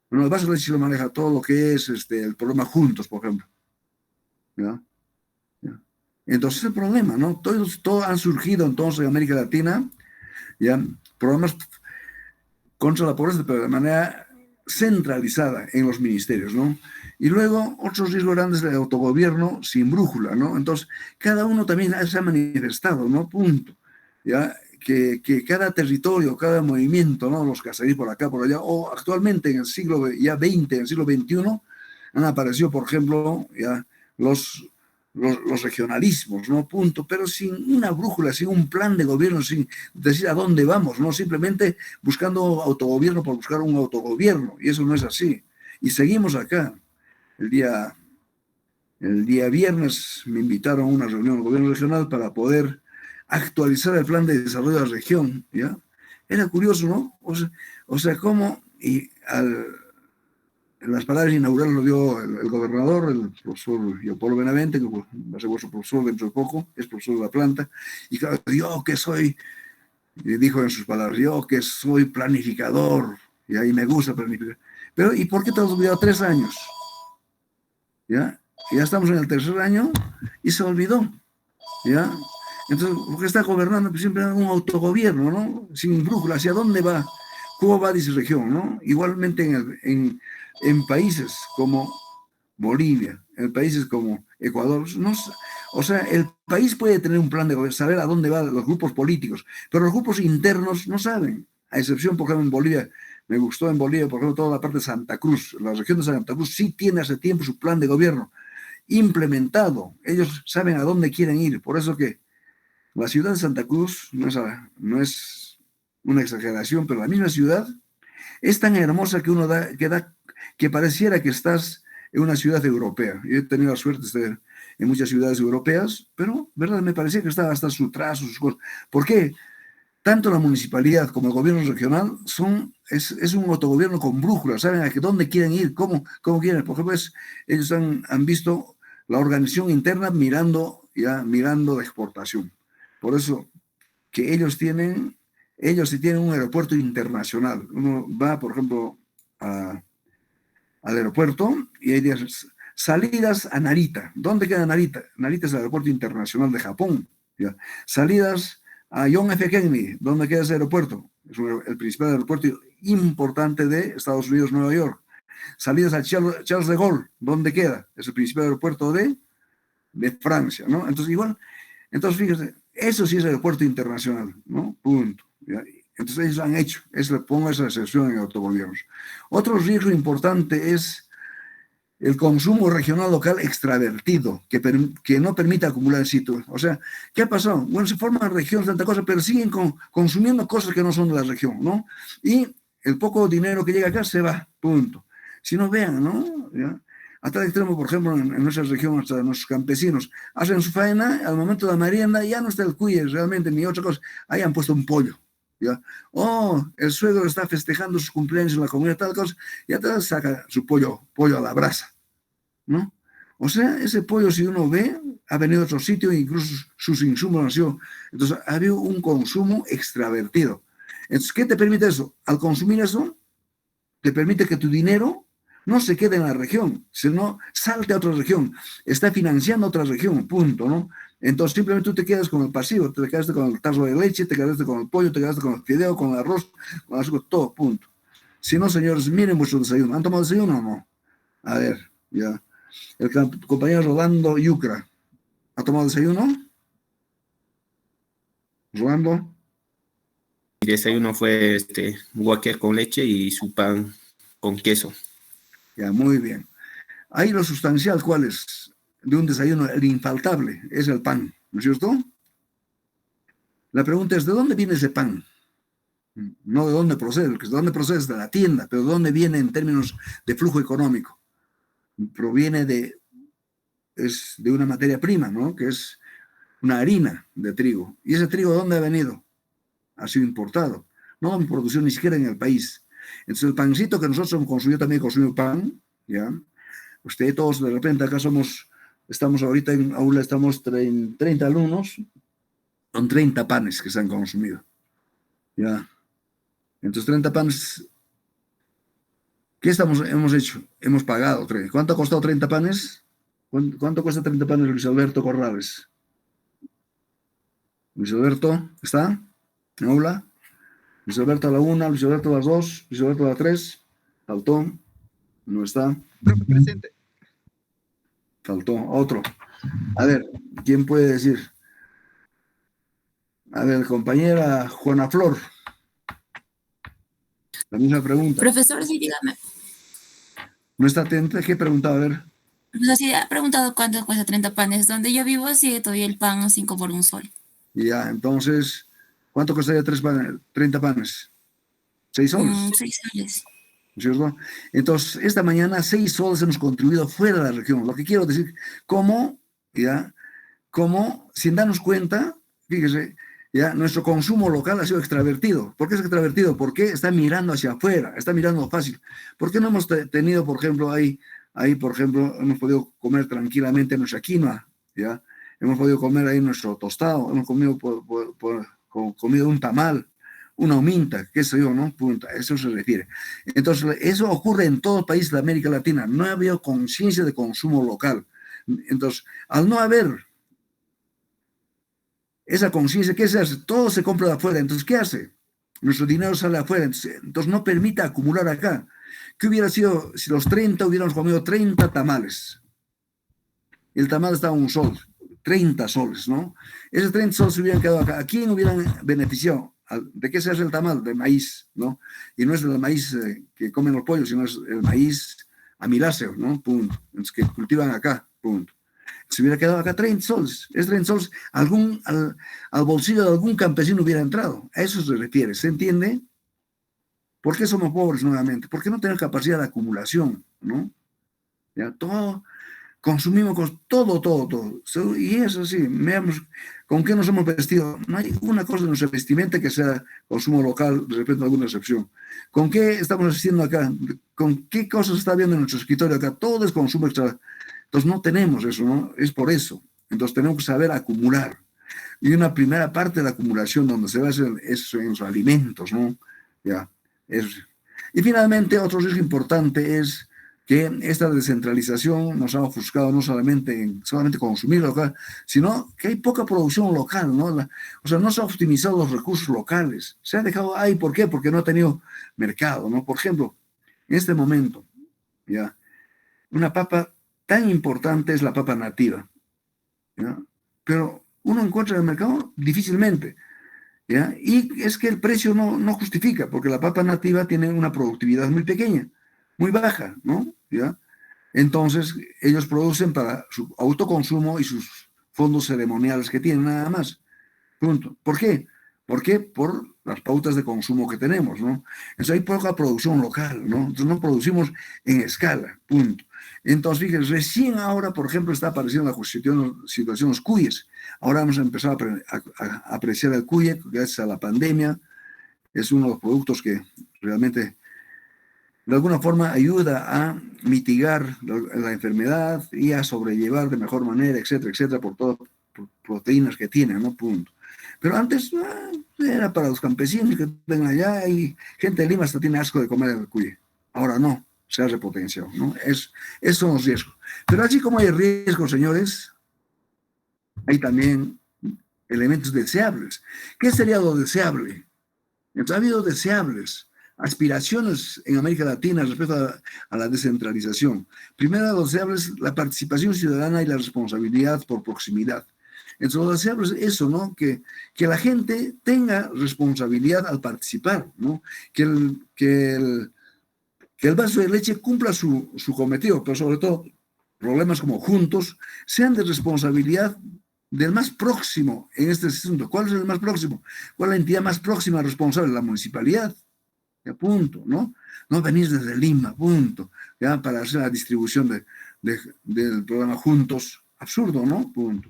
Bueno, el vaso de leche lo maneja todo lo que es el programa Juntos, por ejemplo. ¿Ya? ¿Ya? Entonces el problema, ¿no? Todos han surgido entonces en América Latina, ¿ya? Programas contra la pobreza, pero de manera centralizada en los ministerios, ¿no? Y luego otros riesgos grandes del autogobierno sin brújula, ¿no? Entonces, cada uno también se ha manifestado, ¿no? Punto. ¿Ya? Que cada territorio, cada movimiento, ¿no? Los caceríes por acá, por allá, o actualmente en el siglo ya XX, en el siglo XXI, han aparecido, por ejemplo, ya los regionalismos, ¿no? Punto, pero sin una brújula, sin un plan de gobierno, sin decir a dónde vamos, ¿no? Simplemente buscando autogobierno por buscar un autogobierno, y eso no es así. Y seguimos acá. El día viernes me invitaron a una reunión del gobierno regional para poder actualizar el plan de desarrollo de la región, ¿ya? Era curioso, ¿no? O sea cómo, en las palabras inaugurales lo dio el gobernador, el profesor Leopoldo Benavente, que va a ser vuestro profesor dentro de poco, es profesor de la planta, y claro, yo que soy, dijo en sus palabras, yo que soy planificador, y ahí me gusta planificar. Pero, ¿y por qué te has olvidado 3 años? ¿Ya? Ya estamos en el 3er año y se olvidó, ¿ya? Entonces, lo que está gobernando pues, siempre es un autogobierno, ¿no? Sin brújula, ¿hacia dónde va? ¿Cómo va dicha región, no? Igualmente en países como Bolivia, en países como Ecuador, no, o sea, el país puede tener un plan de gobierno, saber a dónde van los grupos políticos, pero los grupos internos no saben, a excepción, por ejemplo, en Bolivia. Me gustó en Bolivia, por ejemplo, toda la parte de Santa Cruz. La región de Santa Cruz sí tiene hace tiempo su plan de gobierno implementado. Ellos saben a dónde quieren ir. Por eso que la ciudad de Santa Cruz no es una exageración, pero la misma ciudad es tan hermosa que que pareciera que estás en una ciudad europea. Yo he tenido la suerte de estar en muchas ciudades europeas, pero, ¿verdad? Me parecía que estaba hasta su trazo, sus cosas. ¿Por qué? Tanto la municipalidad como el gobierno regional es un autogobierno con brújula, saben a dónde quieren ir, cómo quieren. Por ejemplo, ellos han visto la organización interna mirando la exportación. Por eso que ellos sí tienen un aeropuerto internacional. Uno va, por ejemplo, al aeropuerto y hay salidas a Narita. ¿Dónde queda Narita? Narita es el aeropuerto internacional de Japón. ¿Ya? Salidas a John F. Kennedy, ¿dónde queda ese aeropuerto? Es el principal aeropuerto importante de Estados Unidos, Nueva York. Salidas a Charles de Gaulle, ¿dónde queda? Es el principal aeropuerto de Francia, ¿no? Entonces fíjese, eso sí es aeropuerto internacional, ¿no? Punto. ¿Ya? Entonces ellos han hecho, pongo esa excepción en autogobiernos. Otro riesgo importante es el consumo regional local extravertido, que no permite acumular el sitio. O sea, ¿qué ha pasado? Bueno, se forman regiones, tanta cosa, pero siguen consumiendo cosas que no son de la región, ¿no? Y el poco dinero que llega acá se va, punto. Si no vean, ¿no? ¿Ya? A tal extremo, por ejemplo, en nuestra región, hasta nuestros campesinos hacen su faena, al momento de la merienda ya no está el cuy realmente ni otra cosa, ahí han puesto un pollo. ¿Ya? El suegro está festejando sus cumpleaños en la comunidad, tal cosa, ya te saca su pollo a la brasa, ¿no? O sea, ese pollo, si uno ve, ha venido a otro sitio e incluso sus insumos han sido. Entonces, ha habido un consumo extravertido. Entonces, ¿qué te permite eso? Al consumir eso, te permite que tu dinero no se quede en la región, sino salte a otra región, está financiando otra región, punto, ¿no? Entonces simplemente tú te quedas con el pasivo, te quedaste con el tarro de leche, te quedaste con el pollo, te quedaste con el fideo, con el arroz, con el azúcar, todo, punto. Si no, señores, miren vuestro desayuno. ¿Han tomado desayuno o no? A ver, ya. El compañero Rolando Yucra, ¿ha tomado desayuno? Rolando. desayuno fue guaquer con leche y su pan con queso. Ya, muy bien. Ahí lo sustancial, ¿cuál es? De un desayuno, el infaltable, es el pan, ¿no es cierto? La pregunta es, ¿de dónde viene ese pan? No de dónde procede, porque de dónde procede es de la tienda, pero ¿de dónde viene en términos de flujo económico? Proviene es de una materia prima, ¿no? Que es una harina de trigo. ¿Y ese trigo de dónde ha venido? Ha sido importado. No producido ni siquiera en el país. Entonces el pancito que nosotros hemos consumido, también consumimos pan, ¿ya? Usted todos de repente acá estamos ahorita en aula, estamos 30 alumnos, son 30 panes que se han consumido, ¿ya? Entonces 30 panes, ¿qué hemos hecho? Hemos pagado. ¿Cuánto ha costado 30 panes? ¿Cuánto cuesta 30 panes, Luis Alberto Corrales? Luis Alberto, ¿está? ¿En aula? Luis Alberto a la 1, Luis Alberto a las 2, Luis Alberto a la 3. Faltó. No está. Presente. Faltó. Otro. A ver, ¿quién puede decir? A ver, compañera Juana Flor. La misma pregunta. Profesor, sí, dígame. ¿No está atenta? ¿Qué preguntaba? A ver. Profesor, sí, ha preguntado cuánto cuesta 30 panes. Donde yo vivo sigue todavía el pan 5 por 1 sol. Ya, entonces, ¿cuánto costaría 30 panes? 6 soles. 6 soles. ¿Cierto? Entonces, esta mañana 6 soles hemos contribuido fuera de la región. Lo que quiero decir, ¿cómo? ¿Ya? ¿Cómo? Sin darnos cuenta, fíjese, ¿ya? Nuestro consumo local ha sido extravertido. ¿Por qué es extravertido? Porque está mirando hacia afuera, está mirando fácil. ¿Por qué no hemos tenido, por ejemplo, ahí, por ejemplo, hemos podido comer tranquilamente nuestra quinoa, ¿ya? Hemos podido comer ahí nuestro tostado, hemos comido un tamal, una huminta, qué sé yo, ¿no? Punta, eso se refiere. Entonces, eso ocurre en todo el país de América Latina. No ha habido conciencia de consumo local. Entonces, al no haber esa conciencia, ¿qué se hace? Todo se compra de afuera. Entonces, ¿qué hace? Nuestro dinero sale afuera. Entonces no permite acumular acá. ¿Qué hubiera sido si los 30 hubiéramos comido 30 tamales? El tamal estaba a 1 sol, 30 soles, ¿no? Esos 30 soles se hubieran quedado acá. ¿A quién hubieran beneficiado? ¿De qué se hace el tamal? De maíz, ¿no? Y no es el maíz que comen los pollos, sino es el maíz amiláceo, ¿no? Punto. Entonces, que cultivan acá, punto. Se hubiera quedado acá 30 soles. Es 30 soles, al bolsillo de algún campesino hubiera entrado. A eso se refiere, ¿se entiende? ¿Por qué somos pobres nuevamente? Porque no tenemos capacidad de acumulación, ¿no? Ya, todo, consumimos todo. Y es así, veamos con qué nos hemos vestido. No hay una cosa en nuestra vestimenta que sea consumo local, de repente alguna excepción. ¿Con qué estamos haciendo acá? ¿Con qué cosas está viendo en nuestro escritorio acá? Todo es consumo extra. Entonces no tenemos eso, ¿no? Es por eso. Entonces tenemos que saber acumular. Y una primera parte de la acumulación donde se basa es en los alimentos, ¿no? Ya, eso. Y finalmente, otro riesgo importante es que esta descentralización nos ha ofuscado no solamente en consumir local, sino que hay poca producción local, ¿no? O sea, no se han optimizado los recursos locales. Se ha dejado ahí, ¿por qué? Porque no ha tenido mercado, ¿no? Por ejemplo, en este momento, ya, una papa tan importante es la papa nativa, ¿ya? Pero uno encuentra en el mercado difícilmente, ¿ya? Y es que el precio no justifica, porque la papa nativa tiene una productividad muy pequeña, muy baja, ¿no? ¿Ya? Entonces, ellos producen para su autoconsumo y sus fondos ceremoniales que tienen, nada más. Punto. ¿Por qué? ¿Por qué? Por las pautas de consumo que tenemos, ¿no? Entonces hay poca producción local, ¿no? Entonces no producimos en escala, punto. Entonces, fíjense, recién ahora, por ejemplo, está apareciendo la situación de los cuyes. Ahora hemos empezado a apreciar el cuye gracias a la pandemia. Es uno de los productos que realmente, de alguna forma, ayuda a mitigar la enfermedad y a sobrellevar de mejor manera, etcétera, etcétera, por todas las proteínas que tiene, ¿no? Punto. Pero antes era para los campesinos que ven allá y gente de Lima hasta tiene asco de comer el cuye. Ahora no, se ha repotenciado, ¿no? Esos son los riesgos. Pero así como hay riesgos, señores, hay también elementos deseables. ¿Qué sería lo deseable? Entonces, ha habido deseables, aspiraciones en América Latina respecto a la descentralización. Primero, lo deseable es la participación ciudadana y la responsabilidad por proximidad. Entonces, lo deseable es eso, ¿no? Que la gente tenga responsabilidad al participar, ¿no? Que el vaso de leche cumpla su cometido, pero sobre todo problemas como juntos sean de responsabilidad del más próximo en este asunto. ¿Cuál es el más próximo? ¿Cuál es la entidad más próxima responsable? La municipalidad. Ya, punto, ¿no? No venís desde Lima, punto. Ya, para hacer la distribución del programa juntos. Absurdo, ¿no? Punto.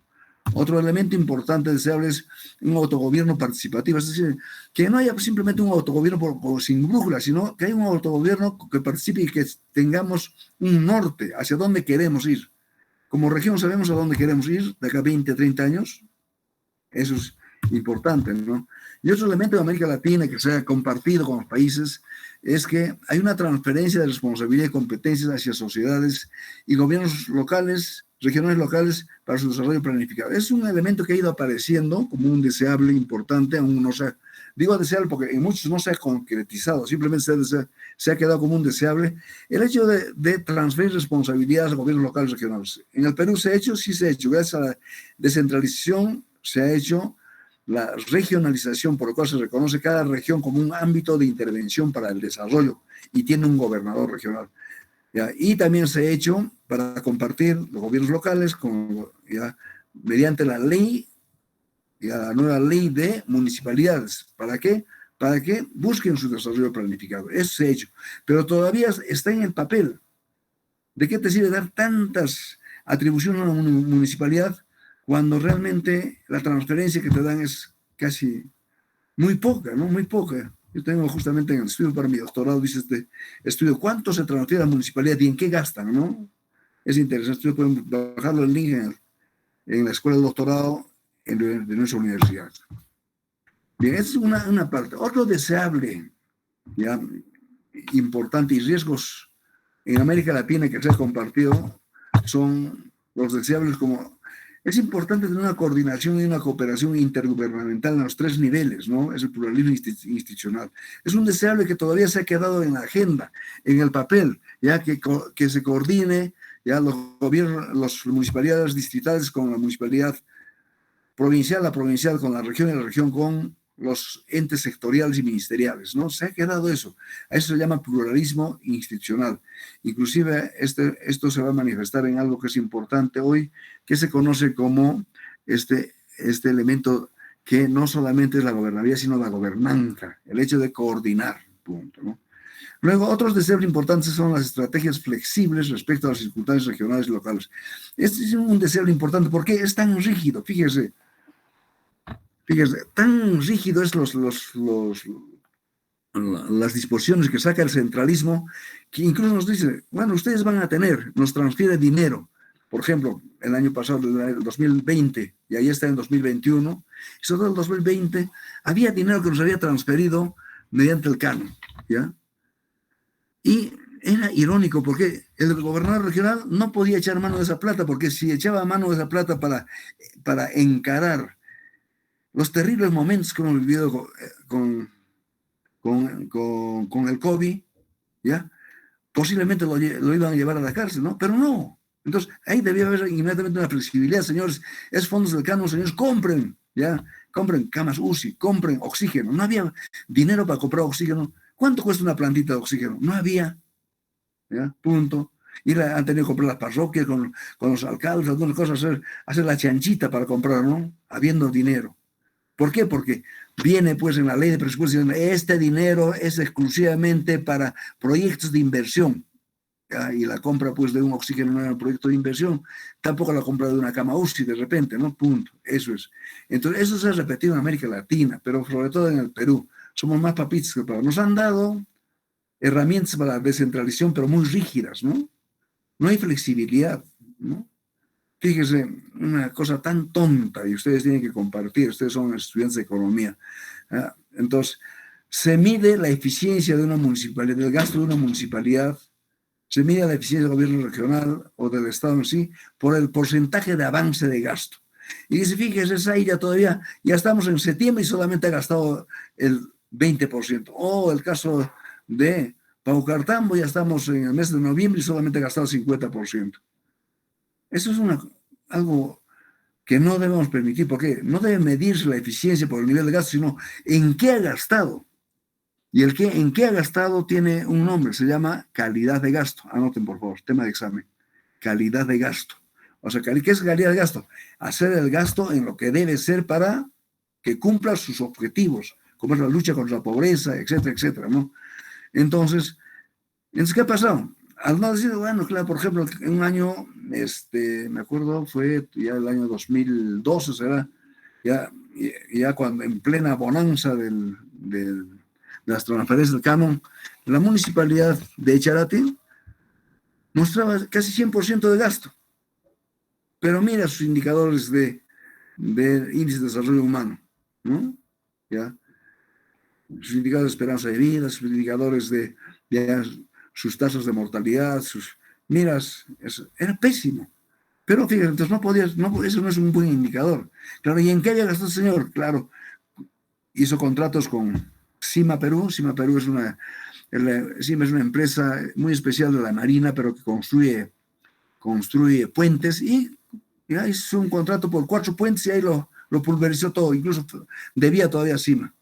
Otro elemento importante deseable es un autogobierno participativo, es decir, que no haya simplemente un autogobierno sin brújula, sino que haya un autogobierno que participe y que tengamos un norte hacia dónde queremos ir. Como región sabemos a dónde queremos ir de acá 20, 30 años. Eso es importante, ¿no? Y otro elemento de América Latina que se ha compartido con los países es que hay una transferencia de responsabilidad y competencias hacia sociedades y gobiernos locales, regionales locales, para su desarrollo planificado. Es un elemento que ha ido apareciendo como un deseable importante, aún no se ha, digo deseable porque en muchos no se ha concretizado, simplemente se ha quedado como un deseable, el hecho de transferir responsabilidades a gobiernos locales regionales. En el Perú se ha hecho, sí se ha hecho, gracias a la descentralización se ha hecho la regionalización, por lo cual se reconoce cada región como un ámbito de intervención para el desarrollo y tiene un gobernador regional. ¿Ya? Y también se ha hecho para compartir los gobiernos locales ¿ya? Mediante la ley, ¿ya? La nueva ley de municipalidades. ¿Para qué? Para que busquen su desarrollo planificado. Eso se ha hecho. Pero todavía está en el papel. ¿De qué te sirve dar tantas atribuciones a una municipalidad cuando realmente la transferencia que te dan es casi muy poca, ¿no? Muy poca. Yo tengo justamente en el estudio para mi doctorado, dice este estudio, ¿cuánto se transfiere a la municipalidad y en qué gastan, no? Es interesante, ustedes pueden bajarlo el link en la escuela de doctorado de nuestra universidad. Bien, esa es una parte. Otro deseable, ya, importante y riesgos en América Latina que se ha compartido son los deseables como... Es importante tener una coordinación y una cooperación intergubernamental en los 3 niveles, ¿no? Es el pluralismo institucional. Es un deseable que todavía se ha quedado en la agenda, en el papel, ya que se coordine ya los gobiernos, las municipalidades distritales con la municipalidad provincial, la provincial con la región y la región con los entes sectoriales y ministeriales, ¿no? Se ha quedado eso. A eso se llama pluralismo institucional. Inclusive esto se va a manifestar en algo que es importante hoy, que se conoce como este elemento que no solamente es la gobernabilidad, sino la gobernanza, el hecho de coordinar, punto, ¿no? Luego, otros deseos importantes son las estrategias flexibles respecto a las circunstancias regionales y locales. Este es un deseo importante porque es tan rígido, fíjese, tan rígido es las disposiciones que saca el centralismo, que incluso nos dice, bueno, ustedes van a nos transfiere dinero. Por ejemplo, el año pasado, el 2020, y ahí está en 2021, y sobre todo el 2020, había dinero que nos había transferido mediante el canon, ¿ya? Y era irónico porque el gobernador regional no podía echar mano de esa plata, porque si echaba mano de esa plata para encarar los terribles momentos que hemos vivido con el COVID, ¿ya? Posiblemente lo iban a llevar a la cárcel, ¿no? Pero no. Entonces, ahí debía haber inmediatamente una flexibilidad, señores, es fondos del canon, señores, compren, ¿ya? Compren camas UCI, compren oxígeno. No había dinero para comprar oxígeno. ¿Cuánto cuesta una plantita de oxígeno? No había, ¿ya? Punto. Han tenido que comprar las parroquias con los alcaldes, algunas cosas, hacer la chanchita para comprar, ¿no? Habiendo dinero. ¿Por qué? Porque viene pues en la ley de presupuesto, este dinero es exclusivamente para proyectos de inversión, ¿ya? Y la compra pues de un oxígeno no era un proyecto de inversión, tampoco la compra de una cama UCI de repente, ¿no? Punto, eso es. Entonces eso se ha repetido en América Latina, pero sobre todo en el Perú. Somos más papitos que para. Nos han dado herramientas para la descentralización, pero muy rígidas, ¿no? No hay flexibilidad, ¿no? Fíjese, una cosa tan tonta, y ustedes tienen que compartir, ustedes son estudiantes de economía. Entonces, se mide la eficiencia de una municipalidad, del gasto de una municipalidad, se mide la eficiencia del gobierno regional o del Estado en sí por el porcentaje de avance de gasto. Y dice, fíjese, ahí ya estamos en septiembre y solamente ha gastado el 20%. O el caso de Paucartambo, ya estamos en el mes de noviembre y solamente ha gastado el 50%. Eso es algo que no debemos permitir, porque no debe medirse la eficiencia por el nivel de gasto, sino en qué ha gastado. Y en qué ha gastado tiene un nombre, se llama calidad de gasto. Anoten, por favor, tema de examen. Calidad de gasto. O sea, ¿qué es calidad de gasto? Hacer el gasto en lo que debe ser para que cumpla sus objetivos, como es la lucha contra la pobreza, etcétera, etcétera, ¿no? Entonces, ¿qué ha pasado? Al no decir, bueno, claro, por ejemplo, en un año, me acuerdo, fue ya el año 2012, será, ya cuando en plena bonanza de las transferencias del canon, la municipalidad de Echarate mostraba casi 100% de gasto. Pero mira sus indicadores de índice de desarrollo humano, ¿no? ¿Ya? Sus indicadores de esperanza de vida, sus indicadores de sus tasas de mortalidad, miras, era pésimo. Pero fíjate, entonces no podías, eso no es un buen indicador. Claro, ¿y en qué había gastado el señor? Claro, hizo contratos con Cima Perú. Cima Perú es una empresa muy especial de la Marina, pero que construye puentes, y ya hizo un contrato por 4 puentes y ahí lo pulverizó todo, incluso debía todavía Cima.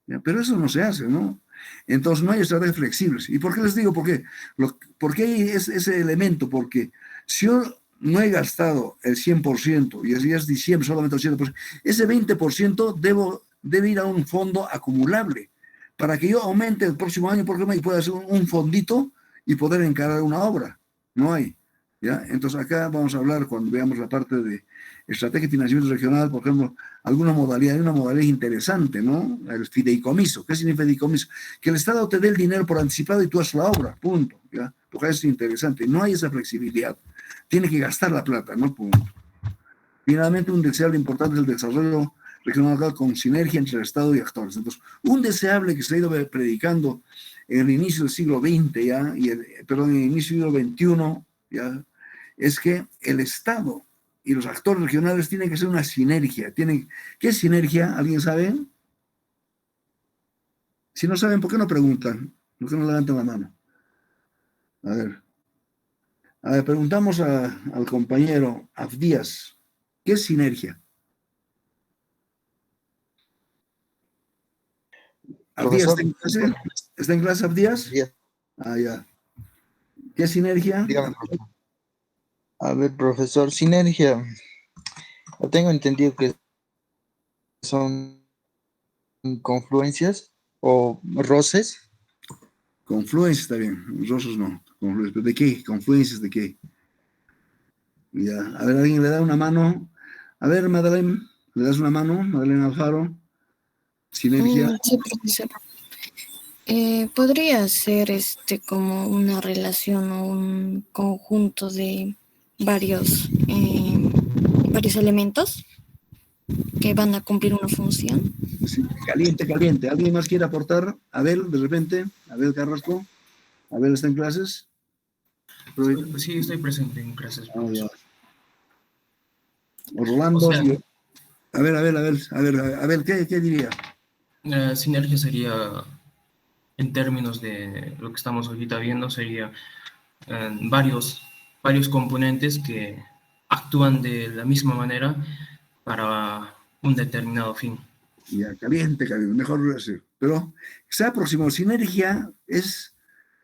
¿Ya? Pero eso no se hace, ¿no? Entonces no hay estrategias flexibles. ¿Y por qué les digo? ¿Por qué hay ese elemento? Porque si yo no he gastado el 100%, y así es diciembre solamente el 100%, ese 20% debe ir a un fondo acumulable, para que yo aumente el próximo año, porque y pueda hacer un fondito y poder encarar una obra. No hay. ¿Ya? Entonces acá vamos a hablar, cuando veamos la parte de estrategia de financiamiento regional, por ejemplo, hay una modalidad interesante, ¿no? El fideicomiso. ¿Qué significa fideicomiso? Que el Estado te dé el dinero por anticipado y tú haces la obra, punto. ¿Ya? Porque es interesante. No hay esa flexibilidad. Tiene que gastar la plata, ¿no? Punto. Finalmente, un deseable importante es el desarrollo regional local con sinergia entre el Estado y actores. Entonces, un deseable que se ha ido predicando en el inicio del siglo XX, ¿ya? En el inicio del siglo XXI, ¿ya? Es que el Estado y los actores regionales tienen que ser una sinergia. ¿Qué es sinergia? ¿Alguien sabe? Si no saben, ¿por qué no preguntan? ¿Por qué no levantan la mano? A ver, preguntamos al compañero Abdías. ¿Qué es sinergia? ¿Abdías Profesor, está en clase? ¿Está en clase Abdías? días. Ya. ¿Qué es sinergia? Dígame, profesor. A ver, profesor, sinergia. Yo tengo entendido que son confluencias o roces. Confluencia está bien, rosos no. ¿Pero de qué? ¿Confluencias de qué? Ya. A ver, ¿alguien le da una mano? A ver, Madeleine, ¿le das una mano? Madeleine Alfaro. Sinergia. Sí, profesor. Podría ser como una relación o un conjunto de varios elementos que van a cumplir una función. Sí, caliente. ¿Alguien más quiere aportar? Abel, de repente. Abel Carrasco. Abel está en clases. Sí, estoy presente en clases, profesor. Orlando. O sea, a ver, ¿qué diría? sinergia sería, en términos de lo que estamos ahorita viendo, sería varios componentes que actúan de la misma manera para un determinado fin. Ya, caliente, mejor decir. Pero se ha aproximado. Sinergia es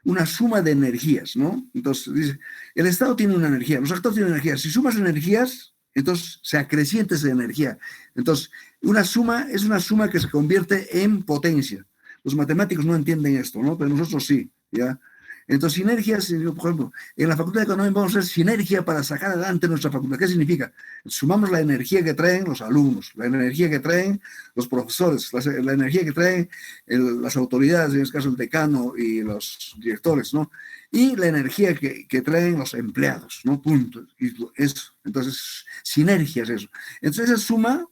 una suma de energías, ¿no? Entonces, dice, el Estado tiene una energía, los actores tienen energía. Si sumas energías, entonces se acrecienta esa energía. Entonces, una suma es una suma que se convierte en potencia. Los matemáticos no entienden esto, ¿no? Pero nosotros sí, ¿ya? Entonces, sinergias, por ejemplo, en la Facultad de Economía vamos a hacer sinergia para sacar adelante nuestra facultad. ¿Qué significa? Sumamos la energía que traen los alumnos, la energía que traen los profesores, la energía que traen las autoridades, en este caso el decano y los directores, ¿no? Y la energía que traen los empleados, ¿no? Punto. Y eso. Entonces, sinergia es eso. Entonces, esa suma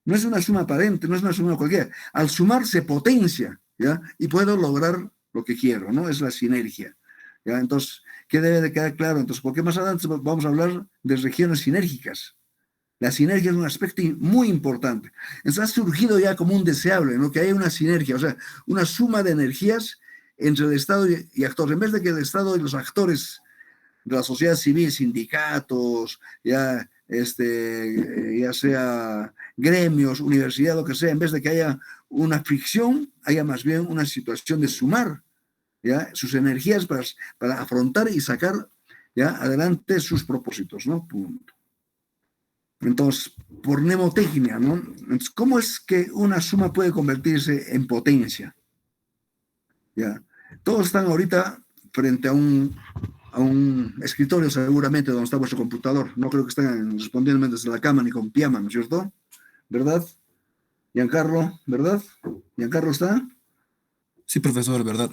no es una suma aparente, no es una suma cualquiera. Al sumar se potencia, ¿ya? Y puedo lograr lo que quiero, ¿no? Es la sinergia, ¿ya? Entonces, ¿qué debe de quedar claro? Entonces, porque más adelante vamos a hablar de regiones sinérgicas. La sinergia es un aspecto muy importante. Entonces, ha surgido ya como un deseable, ¿no? Que haya una sinergia, o sea, una suma de energías entre el Estado y actores. En vez de que el Estado y los actores de la sociedad civil, sindicatos, ya ya sea gremios, universidad, lo que sea, en vez de que haya una fricción, haya más bien una situación de sumar, ¿ya? Sus energías para afrontar y sacar, ¿ya? Adelante sus propósitos, ¿no? Punto. Entonces, por mnemotecnia, ¿no? Entonces, ¿cómo es que una suma puede convertirse en potencia? ¿Ya? Todos están ahorita frente a un escritorio seguramente donde está vuestro computador. No creo que estén respondiendo desde la cama ni con pijama, ¿no es cierto? ¿Verdad? Giancarlo, ¿verdad? ¿Giancarlo está? Sí, profesor, ¿verdad?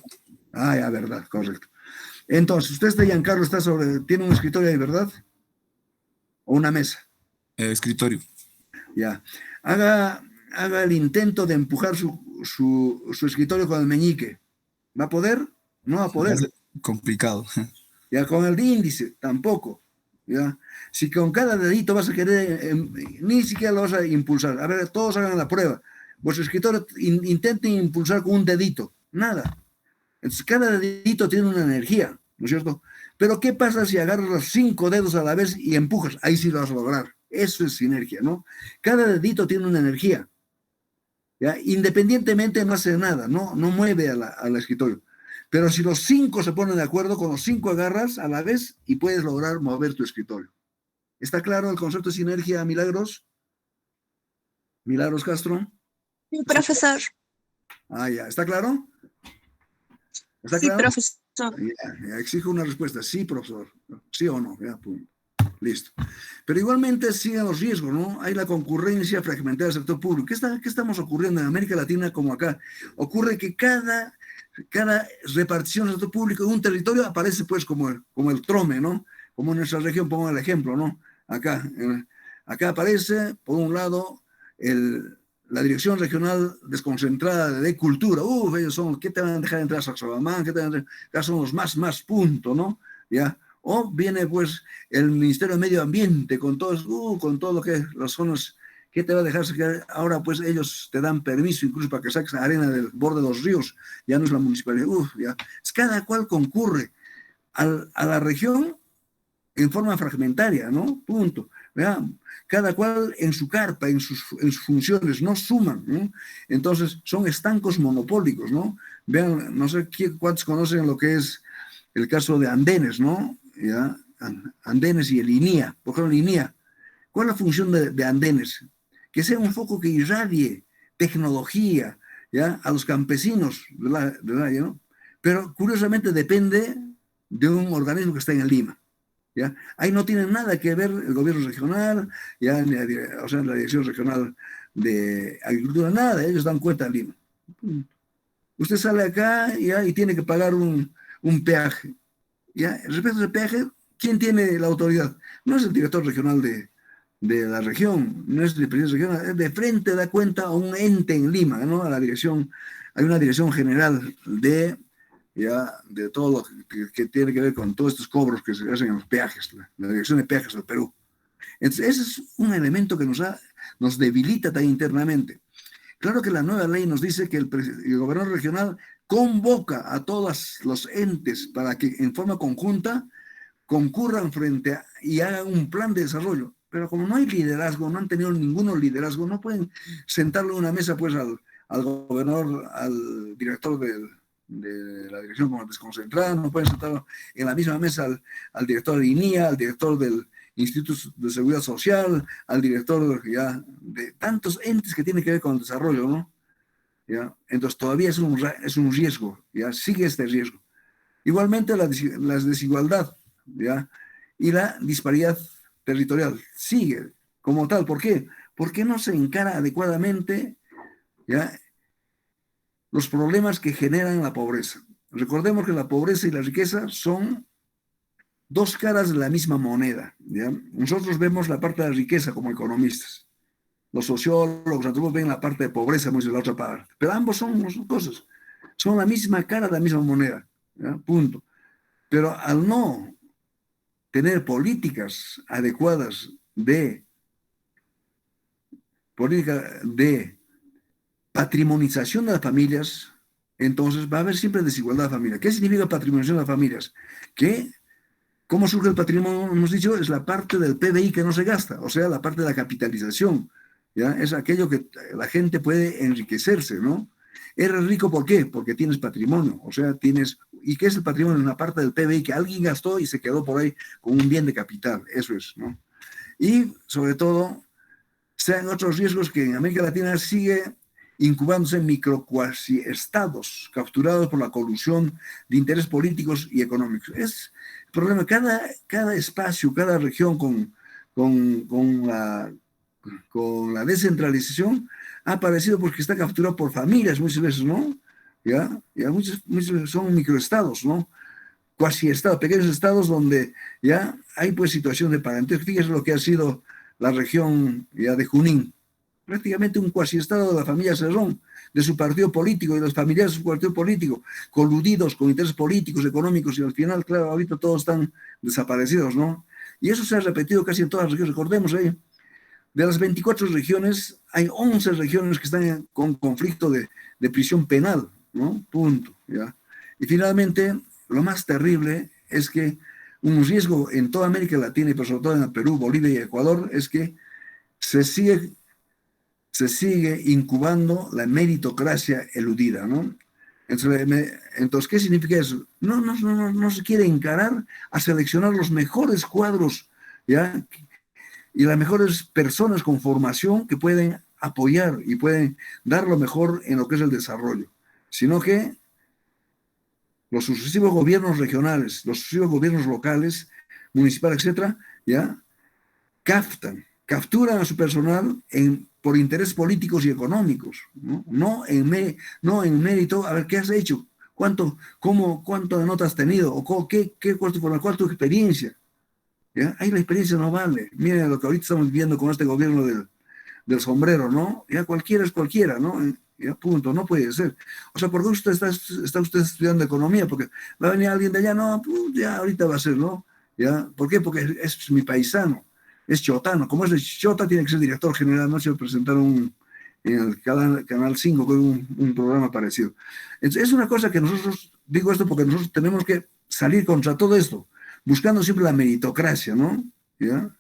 Ah, ya, verdad, correcto. Entonces, usted, Giancarlo, tiene un escritorio ahí, ¿verdad? ¿O una mesa? Escritorio. Ya. Haga el intento de empujar su escritorio con el meñique. ¿Va a poder? No va a poder. Es complicado. Ya con el índice, tampoco. ¿Ya? Si con cada dedito vas a querer, ni siquiera lo vas a impulsar. A ver, todos hagan la prueba. Vuestro escritorio intenten impulsar con un dedito. Nada. Entonces, cada dedito tiene una energía, ¿no es cierto? Pero, ¿qué pasa si agarras los 5 dedos a la vez y empujas? Ahí sí lo vas a lograr. Eso es sinergia, ¿no? Cada dedito tiene una energía. ¿Ya? Independientemente no hace nada, no mueve al escritorio. Pero si los 5 se ponen de acuerdo, con los 5 agarras a la vez y puedes lograr mover tu escritorio. ¿Está claro el concepto de sinergia, Milagros? Milagros Castro. Sí, profesor. Ah, ya. ¿Está claro? ¿Está Sí, claro? profesor. Ya, exijo una respuesta. Sí, profesor. Sí o no. Ya, punto. Listo. Pero igualmente siguen los riesgos, ¿no? Hay la concurrencia fragmentada del sector público. ¿Qué estamos ocurriendo en América Latina como acá? Ocurre que cada repartición del sector público en un territorio aparece pues como el trome, ¿no? Como en nuestra región, pongo el ejemplo, ¿no? Acá aparece, por un lado, la Dirección Regional Desconcentrada de Cultura. Ellos son, ¿qué te van a dejar entrar a Sacsayhuamán? ¿Qué te van a dejar? Acá son los más punto, ¿no? ¿Ya? O viene pues el Ministerio de Medio Ambiente con todo lo que las zonas, ¿qué te va a dejar sacar? Ahora pues ellos te dan permiso incluso para que saques arena del borde de los ríos, ya no es la municipalidad, ya. Cada cual concurre a la región en forma fragmentaria, ¿no? Punto. ¿Vean? Cada cual en su carpa, en sus funciones, no suman, ¿no? Entonces son estancos monopólicos, ¿no? Vean, no sé cuántos conocen lo que es el caso de Andenes, ¿no? ¿Ya? Andenes y el INIA. Por ejemplo, el INIA. ¿Cuál es la función de Andenes? Que sea un foco que irradie tecnología, ¿ya? A los campesinos, ¿verdad? ¿Ya? Pero curiosamente depende de un organismo que está en Lima. ¿Ya? Ahí no tiene nada que ver el gobierno regional, ya, o sea, la Dirección Regional de Agricultura, nada, ellos dan cuenta en Lima. Usted sale acá y tiene que pagar un peaje. ¿Ya? Respecto al peaje, ¿quién tiene la autoridad? No es el director regional de la región, no es el presidente regional, es de frente da cuenta a un ente en Lima, ¿no? A la dirección, hay una dirección general de todo lo que tiene que ver con todos estos cobros que se hacen en los peajes, la dirección de peajes del Perú. Entonces, ese es un elemento que nos debilita tan internamente. Claro que la nueva ley nos dice que el gobernador regional convoca a todos los entes para que en forma conjunta concurran y hagan un plan de desarrollo. Pero como no hay liderazgo, no han tenido ninguno liderazgo, no pueden sentarle en una mesa pues al gobernador, al director de la dirección como desconcentrada, no pueden sentarlo en la misma mesa al director de INIA, al director del Instituto de Seguridad Social, al director ya de tantos entes que tienen que ver con el desarrollo, ¿no? ¿Ya? Entonces todavía es un riesgo, ya sigue este riesgo. Igualmente la desigualdad, ¿ya? Y la disparidad territorial sigue como tal. ¿Por qué? Porque no se encara adecuadamente, ¿ya?, los problemas que generan la pobreza. Recordemos que la pobreza y la riqueza son dos caras de la misma moneda, ¿ya? Nosotros vemos la parte de la riqueza como economistas. Los sociólogos, antropólogos ven la parte de pobreza, muchos de la otra parte. Pero ambos son cosas. Son la misma cara de la misma moneda, ¿ya? Punto. Pero al no tener políticas adecuadas de patrimonización de las familias, entonces va a haber siempre desigualdad de familia. ¿Qué significa patrimonización de las familias? Que ¿Cómo surge el patrimonio? Hemos dicho, es la parte del PBI que no se gasta, o sea, la parte de la capitalización, ¿ya? Es aquello que la gente puede enriquecerse, ¿no? Eres rico, ¿por qué? Porque tienes patrimonio, o sea, tienes... ¿Y qué es el patrimonio? Una parte del PBI que alguien gastó y se quedó por ahí con un bien de capital, eso es, ¿no? Y, sobre todo, sean otros riesgos que en América Latina sigue incubándose microcuasi-estados capturados por la colusión de intereses políticos y económicos. Es el problema, cada espacio, cada región con la descentralización ha aparecido porque está capturado por familias muchas veces, ¿no? ¿Ya? Muchos son microestados, ¿no? Cuasi estados, pequeños estados donde ya hay pues situación de parentesco. Fíjese lo que ha sido la región ya de Junín, prácticamente un cuasi estado de la familia Cerrón, de su partido político y de los familiares de su partido político, coludidos con intereses políticos, económicos, y al final, claro, ahorita todos están desaparecidos, ¿no? Y eso se ha repetido casi en todas las regiones. Recordemos ahí, de las 24 regiones, hay 11 regiones que están con conflicto de prisión penal, ¿no? Punto, ¿ya? Y finalmente, lo más terrible es que un riesgo en toda América Latina y sobre todo en Perú, Bolivia y Ecuador es que se sigue incubando la meritocracia eludida, ¿no? Entonces, ¿qué significa eso? No se quiere encarar a seleccionar los mejores cuadros, ¿ya? Y las mejores personas con formación que pueden apoyar y pueden dar lo mejor en lo que es el desarrollo, sino que los sucesivos gobiernos regionales, los sucesivos gobiernos locales, municipales, etcétera, ya capturan a su personal por intereses políticos y económicos, no en mérito, a ver, ¿qué has hecho? ¿Cuánto de nota has tenido? ¿O cuál es tu experiencia? ¿Ya? Ahí la experiencia no vale. Miren lo que ahorita estamos viviendo con este gobierno del sombrero, ¿no? Ya cualquiera es cualquiera, ¿no? Ya, punto, no puede ser. O sea, ¿por qué usted está usted estudiando economía? Porque va a venir alguien de allá, no, pues ya ahorita va a ser, ¿no? ¿Ya? ¿Por qué? Porque es mi paisano, es chotano. Como es de Chota, tiene que ser director general. No se presentaron en el Canal 5 con un programa parecido. Entonces, es una cosa que nosotros, digo esto porque nosotros tenemos que salir contra todo esto, buscando siempre la meritocracia, ¿no? ¿Ya?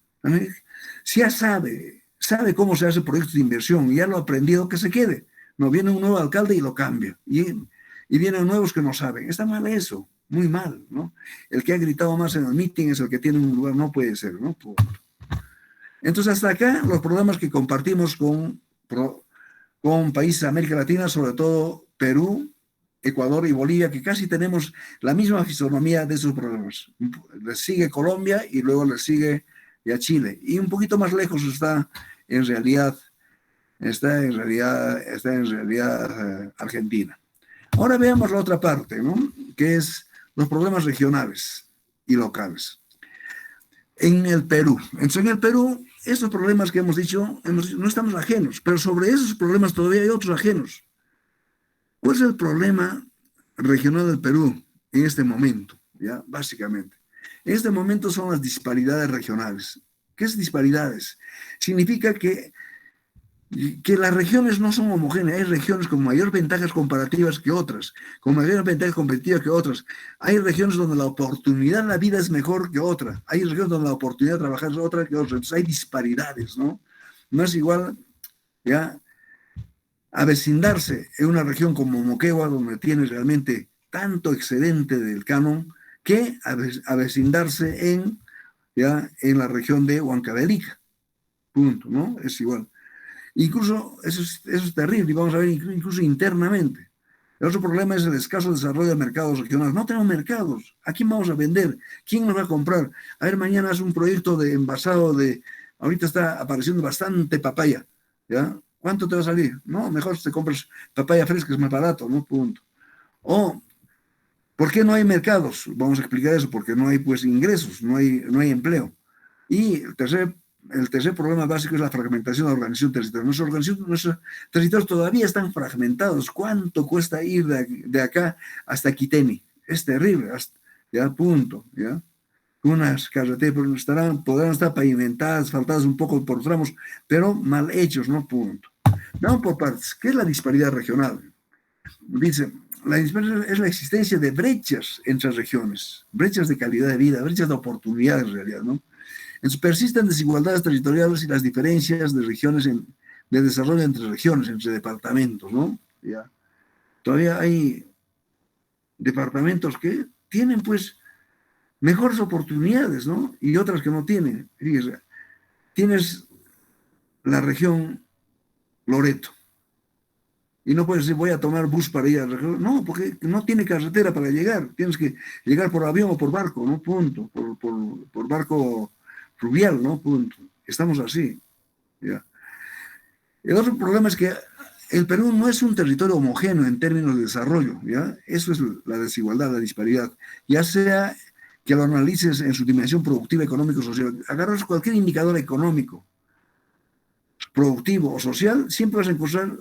Si ya sabe cómo se hace proyectos de inversión y ya lo ha aprendido, que se quede. No, viene un nuevo alcalde y lo cambia. Y vienen nuevos que no saben. Está mal eso, muy mal, ¿no? El que ha gritado más en el meeting es el que tiene un lugar, no puede ser, ¿no? Entonces, hasta acá los problemas que compartimos con países de América Latina, sobre todo Perú, Ecuador y Bolivia, que casi tenemos la misma fisonomía de esos problemas. Les sigue Colombia y luego les sigue ya Chile. Y un poquito más lejos está en realidad Argentina. Ahora veamos la otra parte, ¿no? Que es los problemas regionales y locales. En el Perú. Entonces, en el Perú, esos problemas que hemos dicho, no estamos ajenos, pero sobre esos problemas todavía hay otros ajenos. ¿Cuál es el problema regional del Perú en este momento? ¿Ya? Básicamente. En este momento son las disparidades regionales. ¿Qué es disparidades? Significa que las regiones no son homogéneas. Hay regiones con mayores ventajas comparativas que otras, con mayores ventajas competitivas que otras. Hay regiones donde la oportunidad en la vida es mejor que otra. Hay regiones donde la oportunidad de trabajar es otra que otra. Entonces hay disparidades, ¿no? No es igual, ¿ya?, avecindarse en una región como Moquegua, donde tiene realmente tanto excedente del canon, que avecindarse en la región de Huancavelica. Punto, ¿no? Es igual. Incluso eso es terrible, y vamos a ver incluso internamente. El otro problema es el escaso desarrollo de mercados regionales. No tenemos mercados. ¿A quién vamos a vender? ¿Quién nos va a comprar? A ver, mañana es un proyecto de envasado ahorita está apareciendo bastante papaya, ¿ya? ¿Cuánto te va a salir? No, mejor te compras papaya fresca, es más barato, ¿no? Punto. O, ¿por qué no hay mercados? Vamos a explicar eso, porque no hay, pues, ingresos, no hay empleo. Y el tercer problema básico es la fragmentación de la organización territorial. Nuestros territorios todavía están fragmentados. ¿Cuánto cuesta ir de acá hasta Quiteni? Es terrible, ya, punto, ya. Unas carreteras podrán estar pavimentadas, faltadas un poco por tramos, pero mal hechos, ¿no? Punto. Vamos por partes. ¿Qué es la disparidad regional? Dice, la dispersión es la existencia de brechas entre regiones, brechas de calidad de vida, brechas de oportunidades en realidad, ¿no? Entonces persisten desigualdades territoriales y las diferencias de regiones de desarrollo entre regiones, entre departamentos, ¿no? ¿Ya? Todavía hay departamentos que tienen pues mejores oportunidades, ¿no? Y otras que no tienen. Fíjese, tienes la región Loreto y no puedes decir voy a tomar bus para ir a la región. No, porque no tiene carretera para llegar. Tienes que llegar por avión o por barco, ¿no? Punto. Por barco fluvial, ¿no? Punto. Estamos así. ¿Ya? El otro problema es que el Perú no es un territorio homogéneo en términos de desarrollo, ¿ya? Eso es la desigualdad, la disparidad. Ya sea que lo analices en su dimensión productiva, económico-social. Agarras cualquier indicador económico, productivo o social, siempre vas a encontrar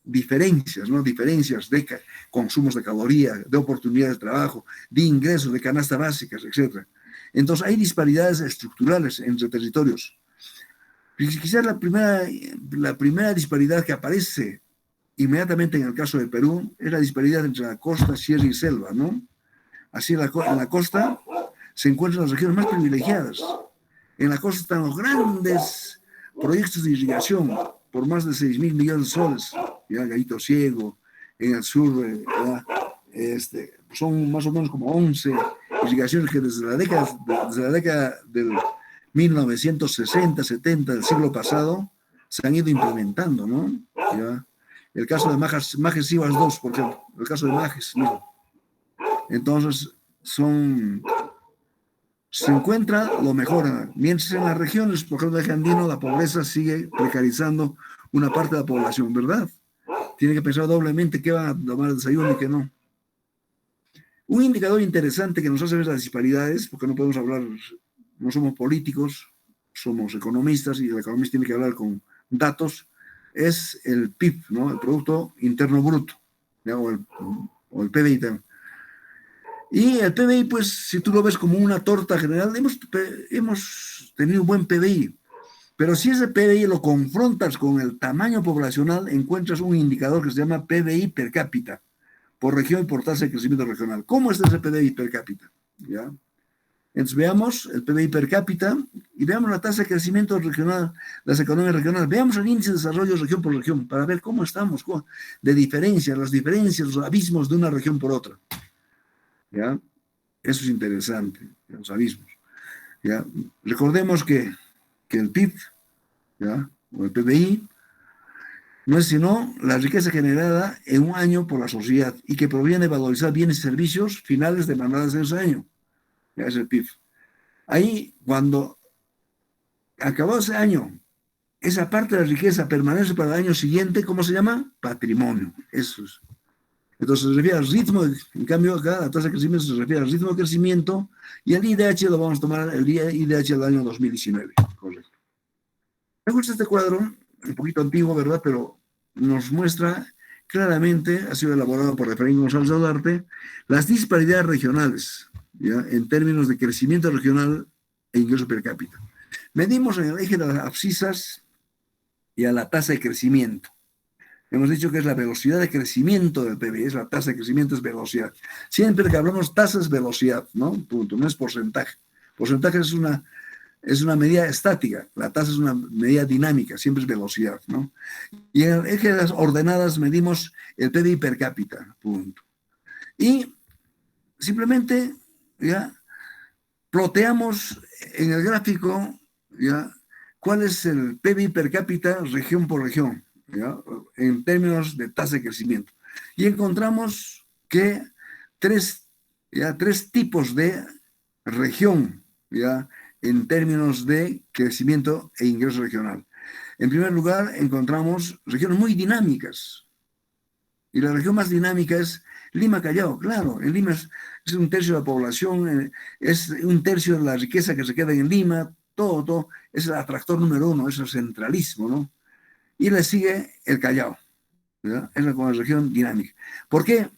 diferencias, ¿no? Diferencias de consumos de calorías, de oportunidades de trabajo, de ingresos, de canastas básicas, etc. Entonces hay disparidades estructurales entre territorios. Quizás la primera disparidad que aparece inmediatamente en el caso de Perú es la disparidad entre la costa, sierra y selva, ¿no? Así en la costa se encuentran las regiones más privilegiadas. En la costa están los grandes proyectos de irrigación por más de 6.000 millones de soles, ya Gallito Ciego, en el sur, son más o menos como 11 irrigaciones que desde la década del 1960, 70 del siglo pasado se han ido implementando, ¿no? ¿Ya? El caso de Majes Sivas 2, por ejemplo, el caso de Majes, ¿no? Entonces, se encuentra lo mejor. Mientras en las regiones, por ejemplo, de Andino, la pobreza sigue precarizando una parte de la población, ¿verdad? Tiene que pensar doblemente qué van a tomar el desayuno y qué no. Un indicador interesante que nos hace ver las disparidades, porque no podemos hablar, no somos políticos, somos economistas y el economista tiene que hablar con datos, es el PIB, ¿no? El Producto Interno Bruto, ¿ya? O el PBI también. Y el PBI, pues, si tú lo ves como una torta general, hemos tenido un buen PBI, pero si ese PBI lo confrontas con el tamaño poblacional, encuentras un indicador que se llama PBI per cápita, por región y por tasa de crecimiento regional. ¿Cómo está ese PBI per cápita? ¿Ya? Entonces veamos el PBI per cápita y veamos la tasa de crecimiento regional, las economías regionales. Veamos el índice de desarrollo región por región para ver cómo estamos, de diferencias, los abismos de una región por otra. ¿Ya? Eso es interesante, los abismos. ¿Ya? Recordemos que el PIB, ¿ya? O el PBI, no es sino la riqueza generada en un año por la sociedad y que proviene de valorizar bienes y servicios finales demandados en ese año. Ya es el PIB. Ahí, cuando acabó ese año, esa parte de la riqueza permanece para el año siguiente, ¿cómo se llama? Patrimonio. Eso es. Entonces se refiere al ritmo, en cambio acá la tasa de crecimiento se refiere al ritmo de crecimiento y el IDH lo vamos a tomar el IDH del año 2019. Correcto. Me gusta este cuadro, un poquito antiguo, ¿verdad? Pero nos muestra claramente, ha sido elaborado por Efraín González Duarte, las disparidades regionales, ¿ya? En términos de crecimiento regional e ingreso per cápita. Medimos en el eje de las abscisas y a la tasa de crecimiento. Hemos dicho que es la velocidad de crecimiento del PIB, es la tasa de crecimiento, es velocidad. Siempre que hablamos tasa es velocidad, ¿no? Punto, no es porcentaje. Porcentaje es una medida estática, la tasa es una medida dinámica, siempre es velocidad, ¿no? Y en el eje de las ordenadas medimos el PIB per cápita, punto. Y simplemente, ya, ploteamos en el gráfico, ya, cuál es el PIB per cápita región por región, ¿ya? En términos de tasa de crecimiento. Y encontramos que tres tipos de región, ¿ya? En términos de crecimiento e ingreso regional. En primer lugar, encontramos regiones muy dinámicas. Y la región más dinámica es Lima-Callao. Claro, en Lima es un tercio de la población, es un tercio de la riqueza que se queda en Lima, todo es el atractor número uno, es el centralismo, ¿no? Y le sigue el Callao, ¿ya? Es la región dinámica. ¿Por qué?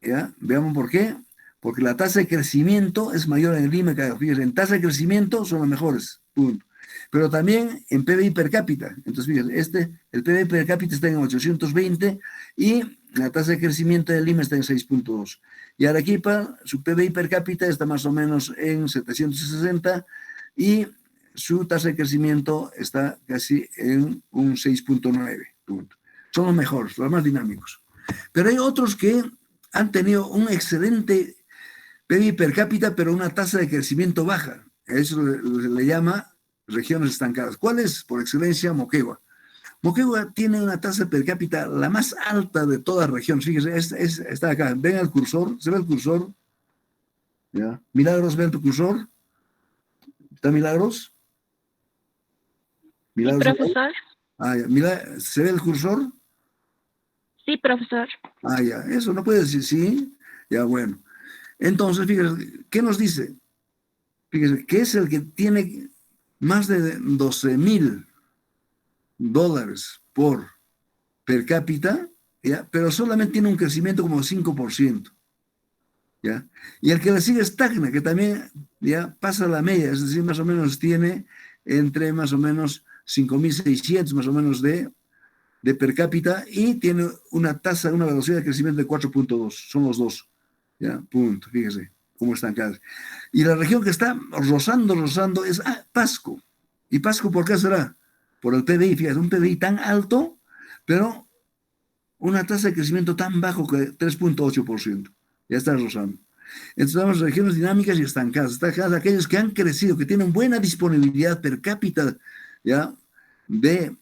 ¿Ya? Veamos por qué. Porque la tasa de crecimiento es mayor en Lima que en Callao. Fíjense, en tasa de crecimiento son las mejores, punto. Pero también en PBI per cápita. Entonces, fíjense, el PBI per cápita está en 820 y la tasa de crecimiento de Lima está en 6.2. Y Arequipa, su PBI per cápita está más o menos en 760 y su tasa de crecimiento está casi en un 6.9. Son los mejores, los más dinámicos. Pero hay otros que han tenido un excelente PBI per cápita, pero una tasa de crecimiento baja. A eso le llama regiones estancadas. ¿Cuál es? Por excelencia, Moquegua. Moquegua tiene una tasa per cápita la más alta de toda la región. Fíjese, está acá. Ven el cursor. ¿Se ve el cursor? ¿Ya? Milagros, ¿ven tu cursor? ¿Está Milagros? Sí, ¿Milagros? profesor. Ah, ya. ¿Se ve el cursor? Sí, profesor. Ah, ya. Eso no puede decir sí. Ya, bueno. Entonces, fíjese, ¿qué nos dice? Fíjese, que es el que tiene más de $12,000 por per cápita, ¿ya? Pero solamente tiene un crecimiento como 5%, ¿ya? Y el que le sigue estagna, que también ya pasa la media, es decir, más o menos tiene entre más o menos 5.600 más o menos de per cápita y tiene una tasa, una velocidad de crecimiento de 4.2, son los dos, ¿ya? Punto, fíjese cómo están cada. Y la región que está rozando es Pasco. ¿Y Pasco por qué será? Por el PBI, fíjate, un PBI tan alto, pero una tasa de crecimiento tan bajo que 3.8%. Ya está rozando. Entonces tenemos regiones dinámicas y estancadas. Estancadas aquellos que han crecido, que tienen buena disponibilidad per cápita, ¿ya? Per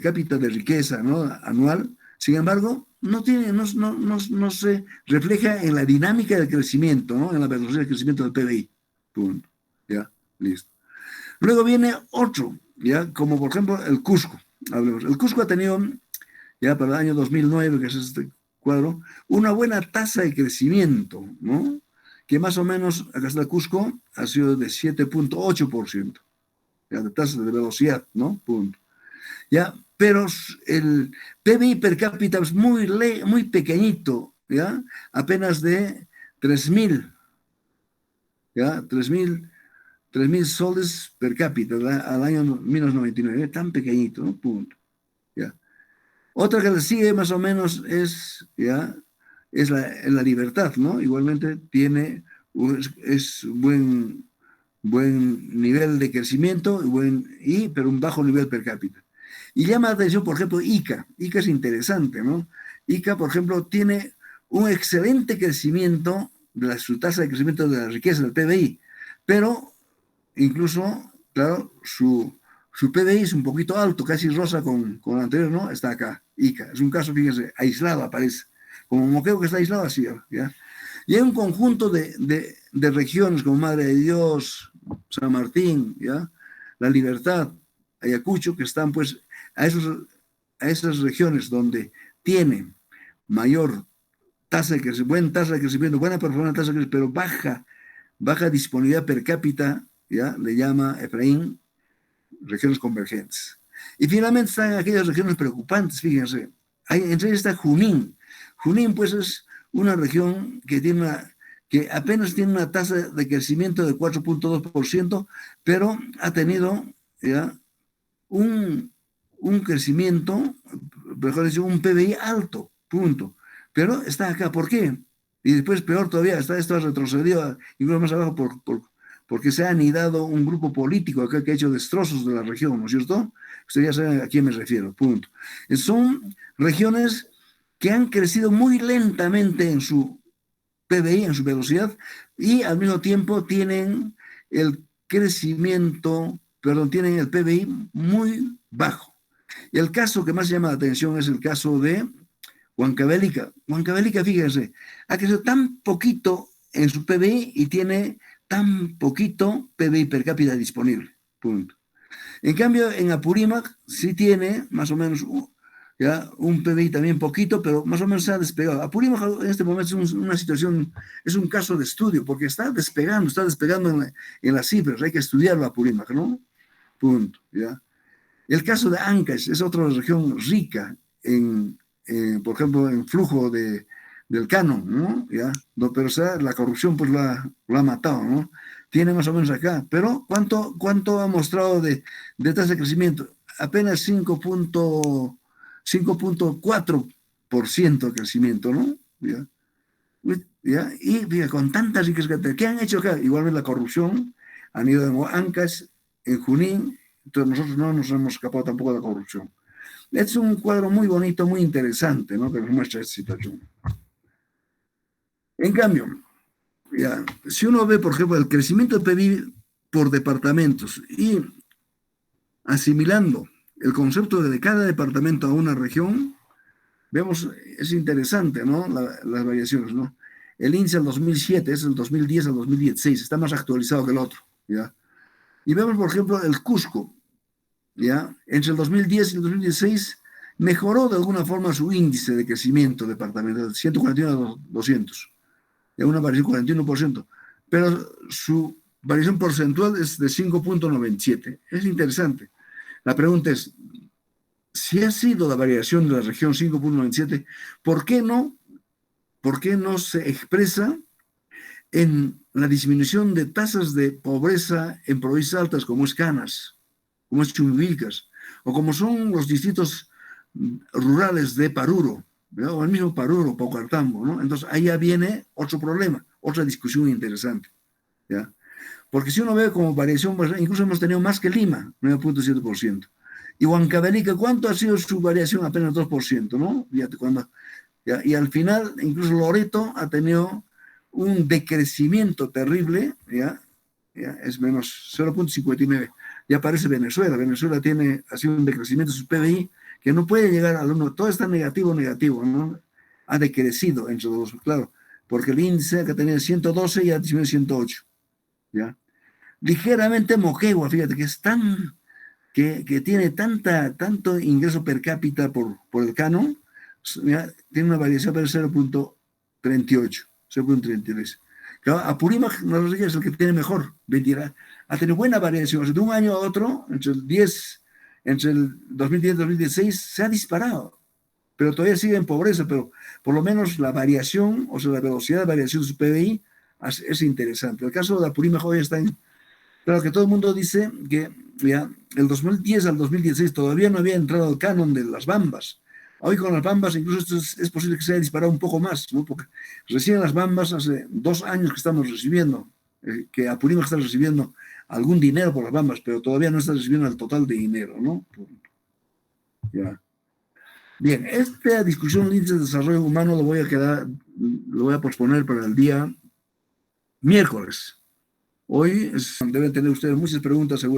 cápita de riqueza, ¿no? Anual. Sin embargo, no se refleja en la dinámica del crecimiento, ¿no? En la velocidad de crecimiento del PBI. Punto. Ya, listo. Luego viene otro, ya, como por ejemplo el Cusco. Hablemos. El Cusco ha tenido, ya para el año 2009, que es este cuadro, una buena tasa de crecimiento, ¿no? Que más o menos, acá está el Cusco, ha sido de 7.8%, ya, de tasa de velocidad, ¿no? Punto. Ya, pero el PBI per cápita es muy pequeñito, ¿ya? Apenas de 3.000, ¿ya? 3.000 soles per cápita, ¿verdad? Al año 1999, tan pequeñito, ¿no? Punto. ¿Ya? Otra que le sigue más o menos es, ¿ya? Es la Libertad, ¿no? Igualmente tiene, es buen nivel de crecimiento, pero un bajo nivel per cápita. Y llama la atención, por ejemplo, Ica. Ica es interesante, ¿no? Ica, por ejemplo, tiene un excelente crecimiento de su tasa de crecimiento de la riqueza del PBI, pero incluso, claro, su PBI es un poquito alto, casi rosa con el anterior, ¿no? Está acá, Ica. Es un caso, fíjense, aislado aparece. Como Moquegua que está aislado, así, ¿ya? Y hay un conjunto de regiones como Madre de Dios, San Martín, ¿ya? La Libertad, Ayacucho, que están pues a esas regiones donde tiene mayor tasa de crecimiento, buena tasa de crecimiento, buena performance, tasa de crecimiento, pero baja disponibilidad per cápita, ¿ya? Le llama Efraín regiones convergentes. Y finalmente están aquellas regiones preocupantes, fíjense. Entre ellas está Junín. Junín pues es una región que apenas tiene una tasa de crecimiento de 4.2%, pero ha tenido, ¿ya? un crecimiento, mejor dicho, un PBI alto, punto. Pero está acá, ¿por qué? Y después peor todavía, esto ha retrocedido incluso más abajo porque se ha anidado un grupo político acá que ha hecho destrozos de la región, ¿no es cierto? Ustedes ya saben a quién me refiero, punto. Son regiones que han crecido muy lentamente en su PBI, en su velocidad, y al mismo tiempo tienen el PBI muy bajo. Y el caso que más llama la atención es el caso de Huancavelica. Huancavelica, fíjense, ha crecido tan poquito en su PBI y tiene tan poquito PBI per cápita disponible. Punto. En cambio, en Apurímac sí tiene más o menos ya un PBI también poquito, pero más o menos se ha despegado. Apurímac en este momento es una situación, es un caso de estudio, porque está despegando en las cifras, hay que estudiarlo Apurímac, ¿no? Punto, ¿ya? El caso de Ancash es otra región rica por ejemplo, en flujo del canon, ¿no? ¿Ya? No, pero la corrupción pues lo ha matado, ¿no? Tiene más o menos acá, pero ¿cuánto ha mostrado de tasa de crecimiento? Apenas 5.4 2% de crecimiento, ¿no? ¿Ya? ¿Ya? Y fíjate, con tantas riquezas, ¿qué han hecho acá? Igualmente la corrupción, han ido en Ancash, en Junín, entonces nosotros no nos hemos escapado tampoco de la corrupción. Es un cuadro muy bonito, muy interesante, ¿no? Que nos muestra esta situación. En cambio, ya, si uno ve, por ejemplo, el crecimiento del PIB por departamentos y asimilando el concepto de cada departamento a una región, vemos, es interesante, ¿no? Las variaciones, ¿no? El índice del 2007 es el 2010 al 2016, está más actualizado que el otro, ¿ya? Y vemos, por ejemplo, el Cusco, ¿ya? Entre el 2010 y el 2016 mejoró de alguna forma su índice de crecimiento departamental, 141 a 200, ya una variación 41%, pero su variación porcentual es de 5.97. Es interesante. La pregunta es, si ha sido la variación de la región 5.97, ¿por qué no se expresa en la disminución de tasas de pobreza en provincias altas como es Canas, como es Chuquivilcas, o como son los distritos rurales de Paruro, ¿verdad? O el mismo Paruro, Paucartambo, ¿no? Entonces ahí ya viene otro problema, otra discusión interesante, ¿ya? Porque si uno ve como variación, pues incluso hemos tenido más que Lima, 9.7%. Y Huancavelica, ¿cuánto ha sido su variación? Apenas 2%, ¿no? Y al final, incluso Loreto ha tenido un decrecimiento terrible, ¿ya? Es menos 0.59. Ya aparece Venezuela. Venezuela ha sido un decrecimiento de su PBI que no puede llegar al 1. Todo está negativo, ¿no? Ha decrecido entre los dos, claro, porque el índice que tenía 112 ya disminuye 108, ¿ya? Ligeramente Moquegua, fíjate, que tiene tanto ingreso per cápita por el canon, ¿ya? Tiene una variación de 0.38, 0.33. Claro, Apurímac no es el que tiene mejor, ha tenido buena variación, o sea, de un año a otro, entre el 2010 y 2016, se ha disparado, pero todavía sigue en pobreza, pero por lo menos la variación, o sea, la velocidad de variación de su PBI es interesante. El caso de Apurímac hoy está en... Claro que todo el mundo dice que ya el 2010 al 2016 todavía no había entrado el canon de las Bambas. Hoy con las Bambas incluso esto es posible que se haya disparado un poco más, ¿no? Porque recién las Bambas hace 2 años que estamos recibiendo, que Apurímac está recibiendo algún dinero por las Bambas, pero todavía no está recibiendo el total de dinero, ¿no? Ya. Bien, esta discusión del índice de desarrollo humano lo voy a posponer para el día miércoles. Hoy deben tener ustedes muchas preguntas seguro.